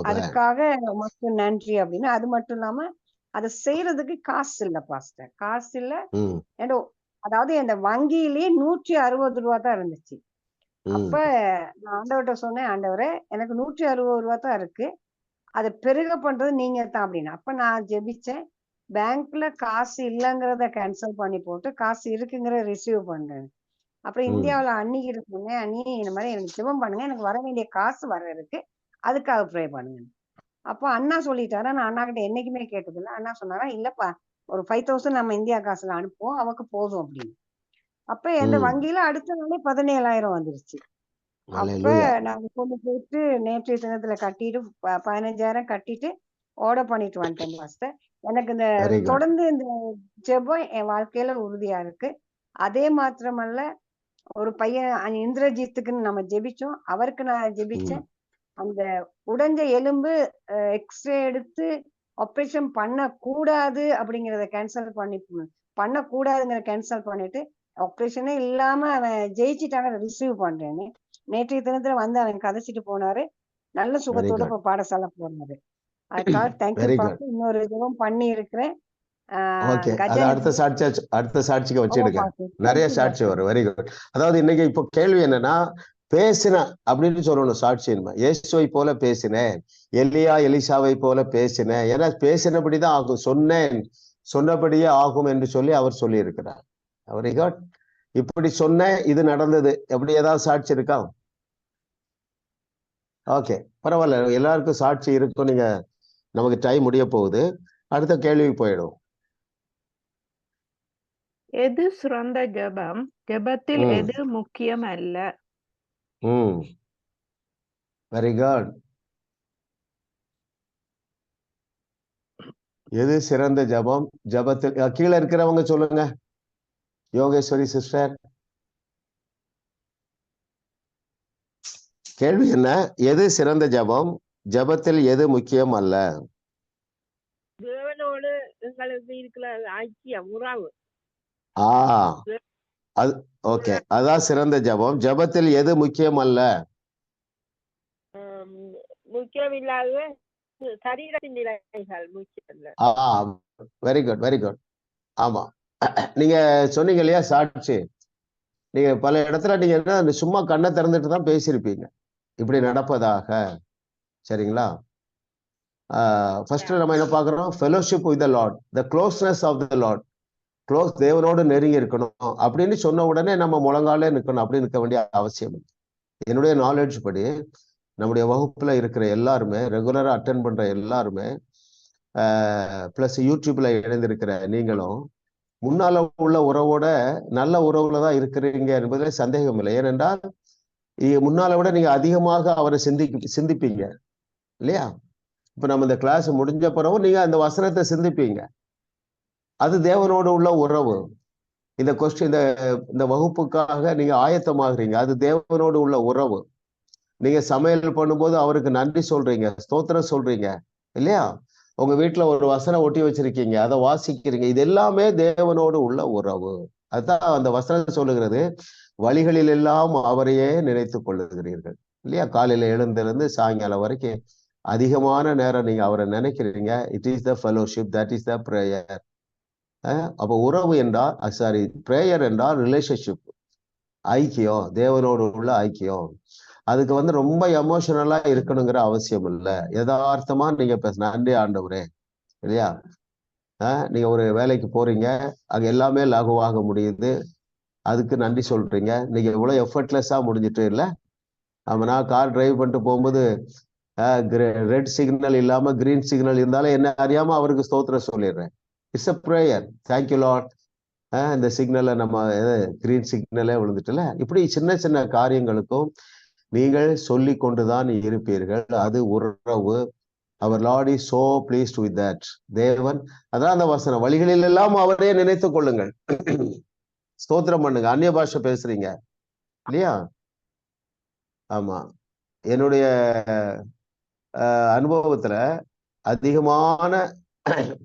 அதுக்காக உமக்கு நன்றி அப்படின்னு. அது மட்டும் இல்லாம அதை செய்யறதுக்கு காசு இல்ல பாஸ்டர், காசு இல்ல. அதாவது அந்த வங்கியிலேயே 160 ரூபா தான் இருந்துச்சு. அப்ப நான் ஆண்டவர்கிட்ட சொன்னேன், ஆண்டவரே எனக்கு 160 ரூபா தான் இருக்கு, அதை பெருக பண்றது நீங்க தான் அப்படின்னு. அப்ப நான் ஜெபிச்சேன், பேங்க்ல காசு இல்லைங்கிறத கேன்சல் பண்ணி போட்டு காசு இருக்குங்கிற ரிசீவ் பண்றேன். அப்புறம் இந்தியாவில அன்னிக்கிட்டு சொன்னேன், அண்ணி இந்த மாதிரி எனக்கு ஜெபம் பண்ணுங்க, எனக்கு வர வேண்டிய காசு வர இருக்கு, அதுக்காக ப்ரே பண்ணுங்க. அப்போ அண்ணா சொல்லிட்டாரா, நான் அண்ணா கிட்ட என்னைக்குமே கேட்டதில்லை. அண்ணா சொன்னாரா, இல்லப்பா ஒரு 5000 நம்ம இந்தியா காசுல அனுப்புவோம், அவக்கு போதும் அப்படின்னு. அப்ப எந்த வங்கியில அடுத்த நாளே 17,000 வந்துருச்சு. அப்ப நாங்க கொண்டு போயிட்டு நேற்றைய தினத்துல கட்டிட்டு 15,000 கட்டிட்டு ஆர்டர் பண்ணிட்டு வந்துட்டேன் பாஸ்டர். எனக்கு இந்த தொடர்ந்து இந்த ஜெபம் என் வாழ்க்கையில உறுதியா இருக்கு. அதே மாத்திரமல்ல, ஒரு பையன் இந்திரஜித்துக்குன்னு நம்ம ஜெபிச்சோம், அவருக்கு நான் ஜெபிச்சேன். அந்த உடைஞ்ச எலும்பு எக்ஸ்ரே எடுத்து ஆப்ரேஷன் பண்ணக்கூடாது அப்படிங்கிறத கேன்சல் பண்ணக்கூடாதுங்கிற கேன்சல் பண்ணிட்டு ஆப்ரேஷனே இல்லாம அவன் ஜெயிச்சுட்டாங்க, ரிசீவ் பண்றேன்னு. நேற்றைய தினத்துல அவன் கதைச்சிட்டு போனாரு, நல்ல சுகத்தோட இப்ப பாடசாலை போனாரு. அதுக்காக தேங்க்யூ பாஸ்டர். இன்னொரு ஜெபம் பண்ணி இருக்கிறேன். அடுத்த சாட்சிக்கு வச்சிடுங்க, நிறைய சாட்சி வரும். Very good. அதாவது இன்னைக்கு இப்போ கேள்வி என்னன்னா, பேசின அப்படின்னு சொல்லணும் சாட்சி. இயேசுவை போல பேசினேன், எலியா எலிசாவை போல பேசினேன், ஏன்னா பேசினபடிதான் ஆகும், சொன்னபடியே ஆகும் என்று சொல்லி அவர் சொல்லி இருக்கிறார். Very good. இப்படி சொன்ன இது நடந்தது, எப்படி ஏதாவது சாட்சி இருக்கா? ஓகே, பரவாயில்ல, எல்லாருக்கும் சாட்சி இருக்கும். நீங்க நமக்கு டைம் முடிய போகுது, அடுத்த கேள்விக்கு போயிடும். எது சிறந்த ஜெபம்? ஜெபத்தில் எது முக்கியம் அல்ல? Very good. எது சிறந்த ஜபம்? ஜபத்தில் கீழே இருக்கிறவங்க சொல்லுங்க. யோகேஸ்வரி சிஸ்டர், கேள்வி என்ன? எது சிறந்த ஜபம்? ஜபத்தில் எது முக்கியம் அல்ல? தேவனோடு எங்களுக்கு இருக்கிற ஐக்கியம், உறவு. அது ஓகே, அதான் சிறந்த ஜபம். ஜபத்தில் எது முக்கியம் அல்ல? முக்கியம் இல்லாத சரீரத்தின் நிலைகள் முக்கியம் அல்ல. Very good, very good. ஆமா, நீங்க சொன்னீங்க இல்லையா சாட்சி, நீங்க பல இடத்துல நீங்க என்ன சும்மா கண்ணை திறந்துட்டு தான் பேசியிருப்பீங்க இப்படி நடப்பதாக. சரிங்களா? ஃபர்ஸ்ட் நம்ம என்ன பார்க்குறோம்? Fellowship with the lord, the closeness of the lord. Close, தேவனோடு நெருங்கி இருக்கணும் அப்படின்னு சொன்ன உடனே நம்ம முழங்காலே நிற்கணும் அப்படி நிற்க வேண்டிய அவசியம். என்னுடைய நாலேஜ் படி நம்முடைய வகுப்புல இருக்கிற எல்லாருமே, ரெகுலரா அட்டென்ட் பண்ற எல்லாருமே, பிளஸ் யூடியூப்ல இணைந்திருக்கிற நீங்களும் முன்னால உள்ள உறவோட நல்ல உறவுல தான் இருக்கிறீங்க என்பதில் சந்தேகம் இல்லை. ஏனென்றால் முன்னால விட நீங்க அதிகமாக அவரை சிந்திப்பீங்க இல்லையா? இப்ப நம்ம இந்த கிளாஸ் முடிஞ்ச பிறகு நீங்க அந்த வசனத்தை சிந்திப்பீங்க. அது தேவனோடு உள்ள உறவு. இந்த கொஸ்டின், இந்த வகுப்புக்காக நீங்க ஆயத்தமாகறீங்க, அது தேவனோடு உள்ள உறவு. நீங்க சமையல் பண்ணும்போது அவருக்கு நன்றி சொல்றீங்க, ஸ்தோத்திரம் சொல்றீங்க இல்லையா? உங்க வீட்டுல ஒரு வசனம் ஒட்டி வச்சிருக்கீங்க, அதை வாசிக்கிறீங்க. இது எல்லாமே தேவனோடு உள்ள உறவு. அதுதான் அந்த வசனம் சொல்லுகிறது, வழிகளில் எல்லாம் அவரையே நினைத்து கொள்ளுகிறீர்கள் இல்லையா? காலையில எழுந்திருந்து சாயங்காலம் வரைக்கும் அதிகமான நேரம் நீங்க அவரை நினைக்கிறீங்க. It is the fellowship, that is the prayer. அப்போ உறவு என்றால், சாரி, பிரேயர் என்றால் ரிலேஷன்ஷிப், ஐக்கியம், தேவனோடு உள்ள ஐக்கியம். அதுக்கு வந்து ரொம்ப எமோஷனலா இருக்கணுங்கிற அவசியம் இல்லை. யதார்த்தமா நீங்க நன்றி ஆண்டவரே இல்லையா? நீங்க ஒரு வேலைக்கு போறீங்க, அங்க எல்லாமே லகுவாக முடியுது, அதுக்கு நன்றி சொல்றீங்க. நீங்க எவ்வளவு எஃபர்ட்லெஸ்ஸா முடிஞ்சிட்டு இல்லை? நான் கார் டிரைவ் பண்ணிட்டு போகும்போது ரெட் சிக்னல் இல்லாம கிரீன் சிக்னல் இருந்தாலும் என்ன அறியாம அவருக்கு ஸ்தோத்திரம் சொல்லிடுறேன். It's a prayer. Thank you Lord, இந்த சிக்னல்ல நம்ம கிரீன் சிக்னலே விழுந்துட்டுல. இப்படி சின்ன சின்ன காரியங்களுக்கும் நீங்கள் சொல்லி கொண்டுதான் இருப்பீர்கள். அது உறவு. அவர் lord is so pleased with that. தேவன், அதான் அந்த வசனம், வழிகளில் எல்லாம் அவரே நினைத்துக் கொள்ளுங்கள், ஸ்தோத்திரம் பண்ணுங்க. அந்நிய பாஷை பேசுறீங்க இல்லையா? ஆமா, என்னுடைய அனுபவத்துல அதிகமான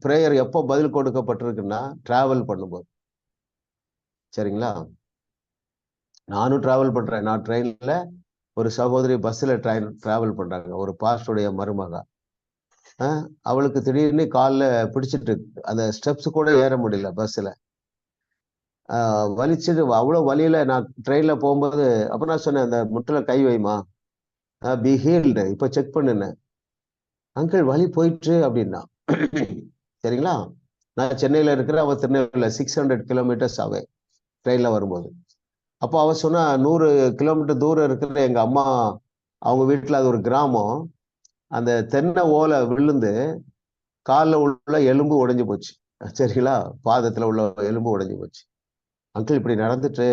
பிரேயர் எப்போ பதில் கொடுக்கப்பட்டிருக்குன்னா டிராவல் பண்ணும்போது. சரிங்களா? நானும் டிராவல் பண்றேன். நான் ட்ரெயின்ல, ஒரு சகோதரி பஸ்ல டிராவல் பண்றாங்க, ஒரு பாஸ்டருடைய மருமக. அவளுக்கு திடீர்னு காலில் பிடிச்சிட்டு அந்த ஸ்டெப்ஸ் கூட ஏற முடியல பஸ்ல. வலிச்சுட்டு அவ்வளவு வலியில நான் ட்ரெயின்ல போகும்போது, அப்ப நான் சொன்னேன், அந்த முட்டில கை வைமா, பி ஹீல்டு, இப்ப செக் பண்ணுனேன். அங்கிள் வலி போயிட்டு அப்படின்னா. சரிங்களா? நான் சென்னையில இருக்கிற, அவ திருநெல்வேலியில 600 கிலோமீட்டர்ஸ் அவே ட்ரெயின்ல வரும்போது. அப்போ அவ சொன்னா, 100 கிலோமீட்டர் தூரம் இருக்கிற எங்க அம்மா அவங்க வீட்டுல, அது ஒரு கிராமம், அந்த தென்னை ஓலை விழுந்து காலில் உள்ள எலும்பு உடைஞ்சு போச்சு. சரிங்களா? பாதத்துல உள்ள எலும்பு உடைஞ்சு போச்சு. அங்கிள் இப்படி நடந்துட்டு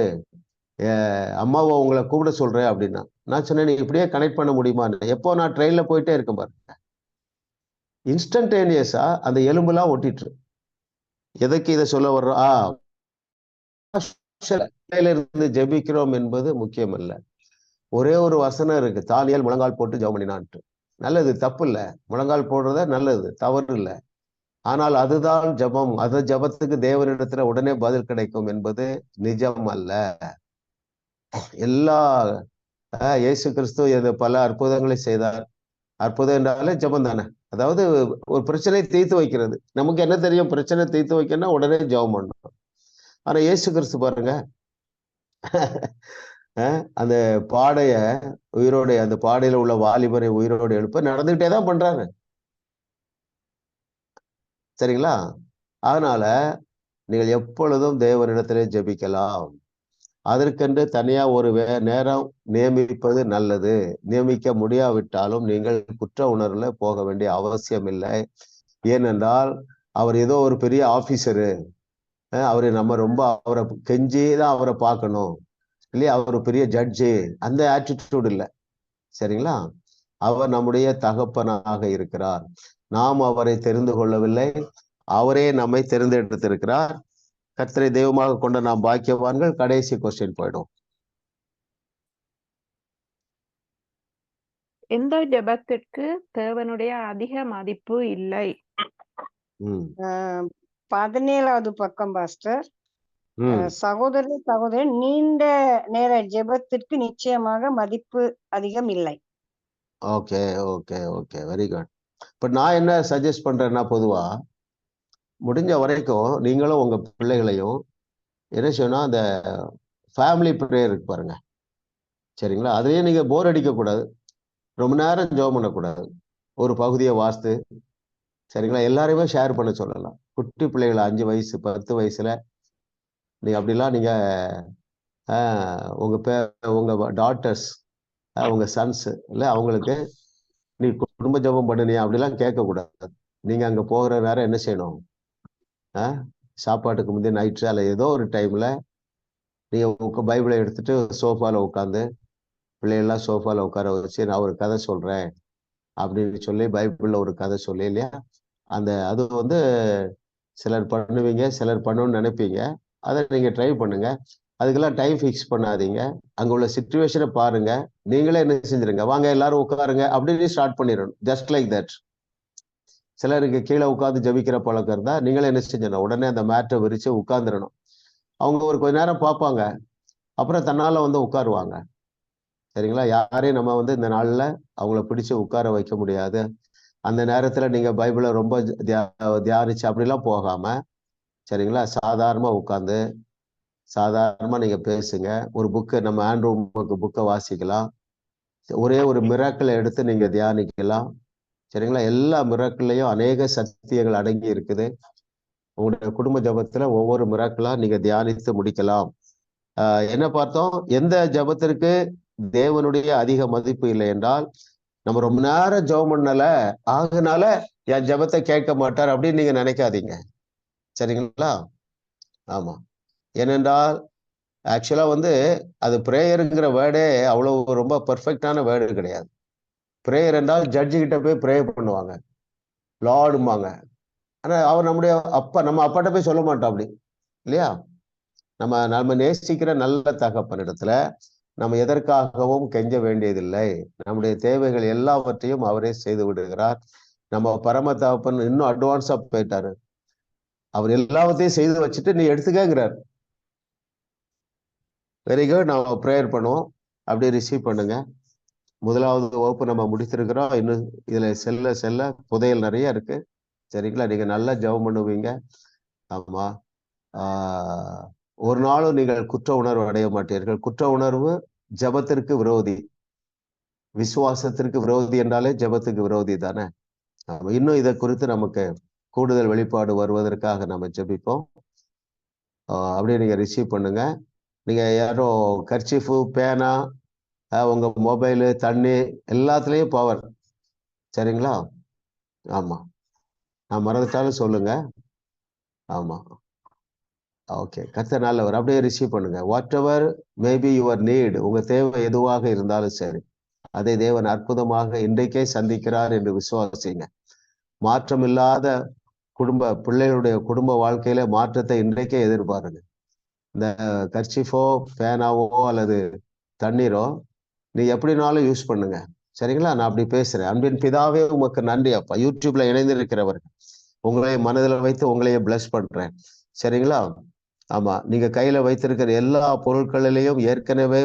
அம்மாவை உங்களை கூப்பிட சொல்றேன் அப்படின்னா. நான் சொன்னேன், நீ இப்படியே கனெக்ட் பண்ண முடியுமா? எப்போ நான் ட்ரெயின்ல போயிட்டே இருக்கேன் பாருங்க, இன்ஸ்டன்டேனியஸா அந்த எலும்புலாம் ஒட்டிட்டு. எதுக்கு இதை சொல்ல வர்றோம்? இருந்து ஜெபிக்கிறோம் என்பது முக்கியம் அல்ல. ஒரே ஒரு வசனம் இருக்கு, தானியேல் முழங்கால் போட்டு ஜெபம் பண்ணினான்ட்டு. நல்லது, தப்பு இல்லை, முழங்கால் போடுறத நல்லது, தவறு இல்லை. ஆனால் அதுதான் ஜபம். அது ஜபத்துக்கு தேவனிடத்துல உடனே பதில் கிடைக்கும் என்பது நிஜம் அல்ல. எல்லா இயேசு கிறிஸ்து பல அற்புதங்களை செய்தார். அற்புதம் என்றாலே ஜபம் தானே. அதாவது ஒரு பிரச்சனை தீர்த்து வைக்கிறது. நமக்கு என்ன தெரியும்? பிரச்சனை தீர்த்து வைக்கணும்னா உடனே ஜபம் பண்ணணும். ஆனா இயேசு கிறிஸ்து பாருங்க, அந்த பாடைய உயிரோடு, அந்த பாடையில உள்ள வாலிபரை உயிரோடு எழுப்ப நடந்துகிட்டே தான் பண்றாங்க. சரிங்களா? அதனால நீங்கள் எப்பொழுதும் தேவனிடத்திலே ஜெபிக்கலாம். அதற்கென்று தனியா ஒரு நேரம் நியமிப்பது நல்லது. நியமிக்க முடியாவிட்டாலும் நீங்கள் குற்ற உணர்வுல போக வேண்டிய அவசியம் இல்லை. ஏனென்றால் அவர் ஏதோ ஒரு பெரிய ஆபீசரு, அவரை நம்ம ரொம்ப அவரை கெஞ்சி தான் அவரை பார்க்கணும் இல்லையா? அவர் பெரிய ஜட்ஜு, அந்த ஆட்டிடியூட் இல்லை. சரிங்களா? அவர் நம்முடைய தகப்பனாக இருக்கிறார். நாம் அவரை தெரிந்து கொள்ளவில்லை, அவரே நம்மை தெரிந்தெடுத்திருக்கிறார். கர்த்தரை தெய்வமாக கொண்ட நாம் பாக்கியவான்கள். கடைசி கொஸ்டின் போயிடும். எந்த ஜெபத்திற்கு தேவனுடைய அதிக மதிப்பு இல்லை? 17வது பக்கம் பாஸ்டர். சகோதரி நீண்ட நேர ஜெபத்திற்கு நிச்சயமாக மதிப்பு அதிகம் இல்லை. Okay okay okay, very good. இப்ப நான் என்ன சஜஸ்ட் பண்றேன்னா, பொதுவா முடிஞ்ச வரைக்கும் நீங்களும் உங்க பிள்ளைகளையும் என்ன செய்யணும், அந்த ஃபேமிலி ப்ரேயர் இருக்கு பாருங்க, சரிங்களா? அதுலயே நீங்க போர் அடிக்க கூடாது, ரொம்ப நேரம் ஜெபம் பண்ணக்கூடாது. ஒரு பகுதியை வாசித்து, சரிங்களா, எல்லாரையுமே ஷேர் பண்ண சொல்லலாம். குட்டி பிள்ளைகளை 5 வயசு 10 வயசுல நீங்க அப்படிலாம் நீங்க உங்க டாட்டர்ஸ் உங்க சன்ஸ் இல்லை அவங்களுக்கு நீ குடும்ப ஜெபம் பண்ணு அப்படிலாம் கேட்கக்கூடாது. நீங்க அங்க போகிற நேரம் என்ன செய்யணும், சாப்பாட்டுக்கு முந்தைய நைட்டு அல்ல ஏதோ ஒரு டைம்ல நீங்க பைபிளை எடுத்துட்டு சோஃபால உட்காந்து பிள்ளைகள்லாம் சோஃபால உட்கார வச்சு நான் ஒரு கதை சொல்றேன் அப்படின்னு சொல்லி பைபிள்ல ஒரு கதை சொல்லி இல்லையா, அது வந்து சிலர் பண்ணுவீங்க, சிலர் பண்ணணும்னு நினைப்பீங்க. அதை நீங்க ட்ரை பண்ணுங்க. அதுக்கெல்லாம் டைம் ஃபிக்ஸ் பண்ணாதீங்க. அங்க உள்ள சிச்சுவேஷனை பாருங்க, நீங்களே என்ன செஞ்சிருங்க, வாங்க எல்லாரும் உட்காருங்க அப்படின்னு ஸ்டார்ட் பண்ணிடணும். Just like that. சிலருக்கு கீழே உட்காந்து ஜபிக்கிற பழக்கம் இருந்தா நீங்களே என்ன செஞ்சிடணும், உடனே அந்த மேட்டை விரிச்சு உட்கார்ந்துடணும். அவங்க ஒரு கொஞ்ச நேரம் பார்ப்பாங்க, அப்புறம் தன்னால வந்து உட்காருவாங்க. சரிங்களா? யாரையும் நம்ம வந்து இந்த நாள்ல அவங்கள பிடிச்சு உட்கார வைக்க முடியாது. அந்த நேரத்துல நீங்க பைபிளை ரொம்ப தியானிச்சு அப்படிலாம் போகாம, சரிங்களா, சாதாரணமா உட்காந்து சாதாரணமா நீங்க பேசுங்க. ஒரு புக்கு, நம்ம ஆண்ட்ரூ புக்கை வாசிக்கலாம். ஒரே ஒரு மிராக்கிளை எடுத்து நீங்க தியானிக்கலாம். சரிங்களா? எல்லா மிராக்கிள்லையும் அநேக சத்தியங்கள் அடங்கி இருக்குது. உங்களுடைய குடும்ப ஜபத்துல ஒவ்வொரு மிராக்கிளா நீங்க தியானித்து முடிக்கலாம். என்ன பார்த்தோம், எந்த ஜபத்திற்கு தேவனுடைய அதிக மதிப்பு இல்லை என்றால், நம்ம ரொம்ப நேரம் ஜெபம் பண்ணல ஆகுனால என் ஜபத்தை கேட்க மாட்டார் அப்படின்னு நீங்க நினைக்காதீங்க. சரிங்களா? ஆமா. ஏனென்றால் ஆக்சுவலா வந்து அது பிரேயருங்கிற வேர்டே அவ்வளவு ரொம்ப பெர்ஃபெக்டான வேர்டு கிடையாது. பிரேயர் என்றால் ஜட்ஜு கிட்ட போய் ப்ரே பண்ணுவாங்க, லார்டும்பாங்க. ஆனா அவர் நம்முடைய அப்பா, நம்ம அப்பாட்ட போய் சொல்ல மாட்டோம் அப்படி இல்லையா? நம்ம நேசிக்கிற நல்ல தகப்பனிடத்துல நம்ம எதற்காகவும் கெஞ்ச வேண்டியதில்லை. நம்முடைய தேவைகள் எல்லாவற்றையும் அவரே செய்து விடுகிறார். நம்ம பரம தகப்பன் இன்னும் அட்வான்ஸா போயிட்டாரு. அவர் எல்லாவற்றையும் செய்து வச்சுட்டு நீ எடுத்துக்கிறார். Very good. நம்ம ப்ரேயர் பண்ணுவோம், அப்படியே ரிசீவ் பண்ணுங்க. 1வது வகுப்பு நம்ம முடித்திருக்கிறோம். இன்னும் இதுல செல்ல செல்ல புதையல் நிறைய இருக்கு. சரிங்களா? நீங்க நல்லா ஜெபம் பண்ணுவீங்க. ஆமா. ஒரு நாளும் நீங்கள் குற்ற உணர்வு அடைய மாட்டீர்கள். குற்ற உணர்வு ஜபத்திற்கு விரோதி, விசுவாசத்திற்கு விரோதி என்றாலே ஜபத்துக்கு விரோதி தானே. இன்னும் இதை குறித்து நமக்கு கூடுதல் வெளிப்பாடு வருவதற்காக நம்ம ஜெபிப்போம். அப்படியே நீங்க ரிசீவ் பண்ணுங்க. நீங்க யாரோ கர்ச்சீஃபு, பேனா, உங்க மொபைலு, தண்ணி எல்லாத்துலயும் பவர். சரிங்களா? ஆமா. நான் மறந்துட்டாலும் சொல்லுங்க. ஆமா. ஓகே. கர்த்தர் நல்லவர். அப்படியே ரிசீவ் பண்ணுங்க. Whatever maybe your need, உங்க தேவை எதுவாக இருந்தாலும் சரி, அதை தேவன் அற்புதமாக இன்றைக்கே சந்திக்கிறார் என்று விசுவாசிங்க. மாற்றம் இல்லாத பிள்ளைகளுடைய குடும்ப வாழ்க்கையில மாற்றத்தை இன்றைக்கே எதிர்பாருங்க. இந்த கர்ச்சீஃபோ, பேனாவோ அல்லது தண்ணீரோ நீ எப்படினாலும் யூஸ் பண்ணுங்க. சரிங்களா? நான் அப்படி பேசுறேன். அன்பின் பிதாவே உமக்கு நன்றி அப்பா. யூடியூப்ல இணைந்திருக்கிறவர்கள் உங்களை மனதில் வைத்து உங்களையே பிளஸ் பண்றேன். சரிங்களா? ஆமா. நீங்க கையில வைத்திருக்கிற எல்லா பொருட்களிலையும் ஏற்கனவே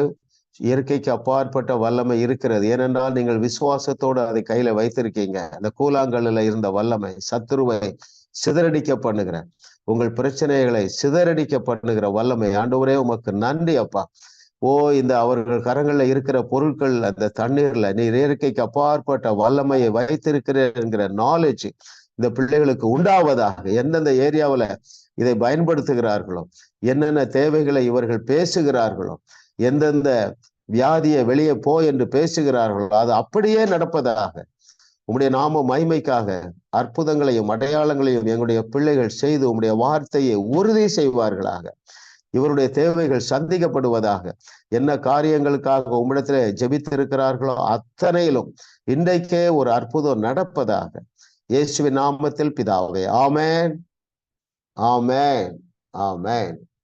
இயற்கைக்கு அப்பாற்பட்ட வல்லமை இருக்கிறது. ஏனென்றால் நீங்கள் விசுவாசத்தோடு அதை கையில வைத்திருக்கீங்க. அந்த கூழாங்கல்ல இருந்த வல்லமை சத்துருவை சிதறடிக்க பண்ணுகிற, உங்கள் பிரச்சனைகளை சிதறடிக்க பண்ணுகிற வல்லமை, ஆண்டவரே உமக்கு நன்றி அப்பா. இந்த அவர்கள் கரங்கள்ல இருக்கிற பொருட்கள், அந்த தண்ணீர்ல நீர் இயற்கைக்கு அப்பாற்பட்ட வல்லமையை வைத்திருக்கிறேங்கிற நாலேஜ் இந்த பிள்ளைகளுக்கு உண்டாவதாக. எந்தெந்த ஏரியாவுல இதை பயன்படுத்துகிறார்களோ, என்னென்ன தேவைகளை இவர்கள் பேசுகிறார்களோ, எந்தெந்த வியாதியை வெளியே போ என்று பேசுகிறார்களோ அது அப்படியே நடப்பதாக. உம்முடைய நாம மகிமைக்காக அற்புதங்களையும் அடையாளங்களையும் எங்களுடைய பிள்ளைகள் செய்து உம்முடைய வார்த்தையை உறுதி செய்வார்களாக. இவருடைய தேவைகள் சந்திக்கப்படுவதாக. என்ன காரியங்களுக்காக உம்மிடத்திலே ஜெபித்திருக்கிறார்களோ அத்தனையிலும் இன்றைக்கே ஒரு அற்புதம் நடப்பதாக. இயேசுவின் நாமத்தில் பிதாவே, ஆமென், ஆமென், ஆமென்.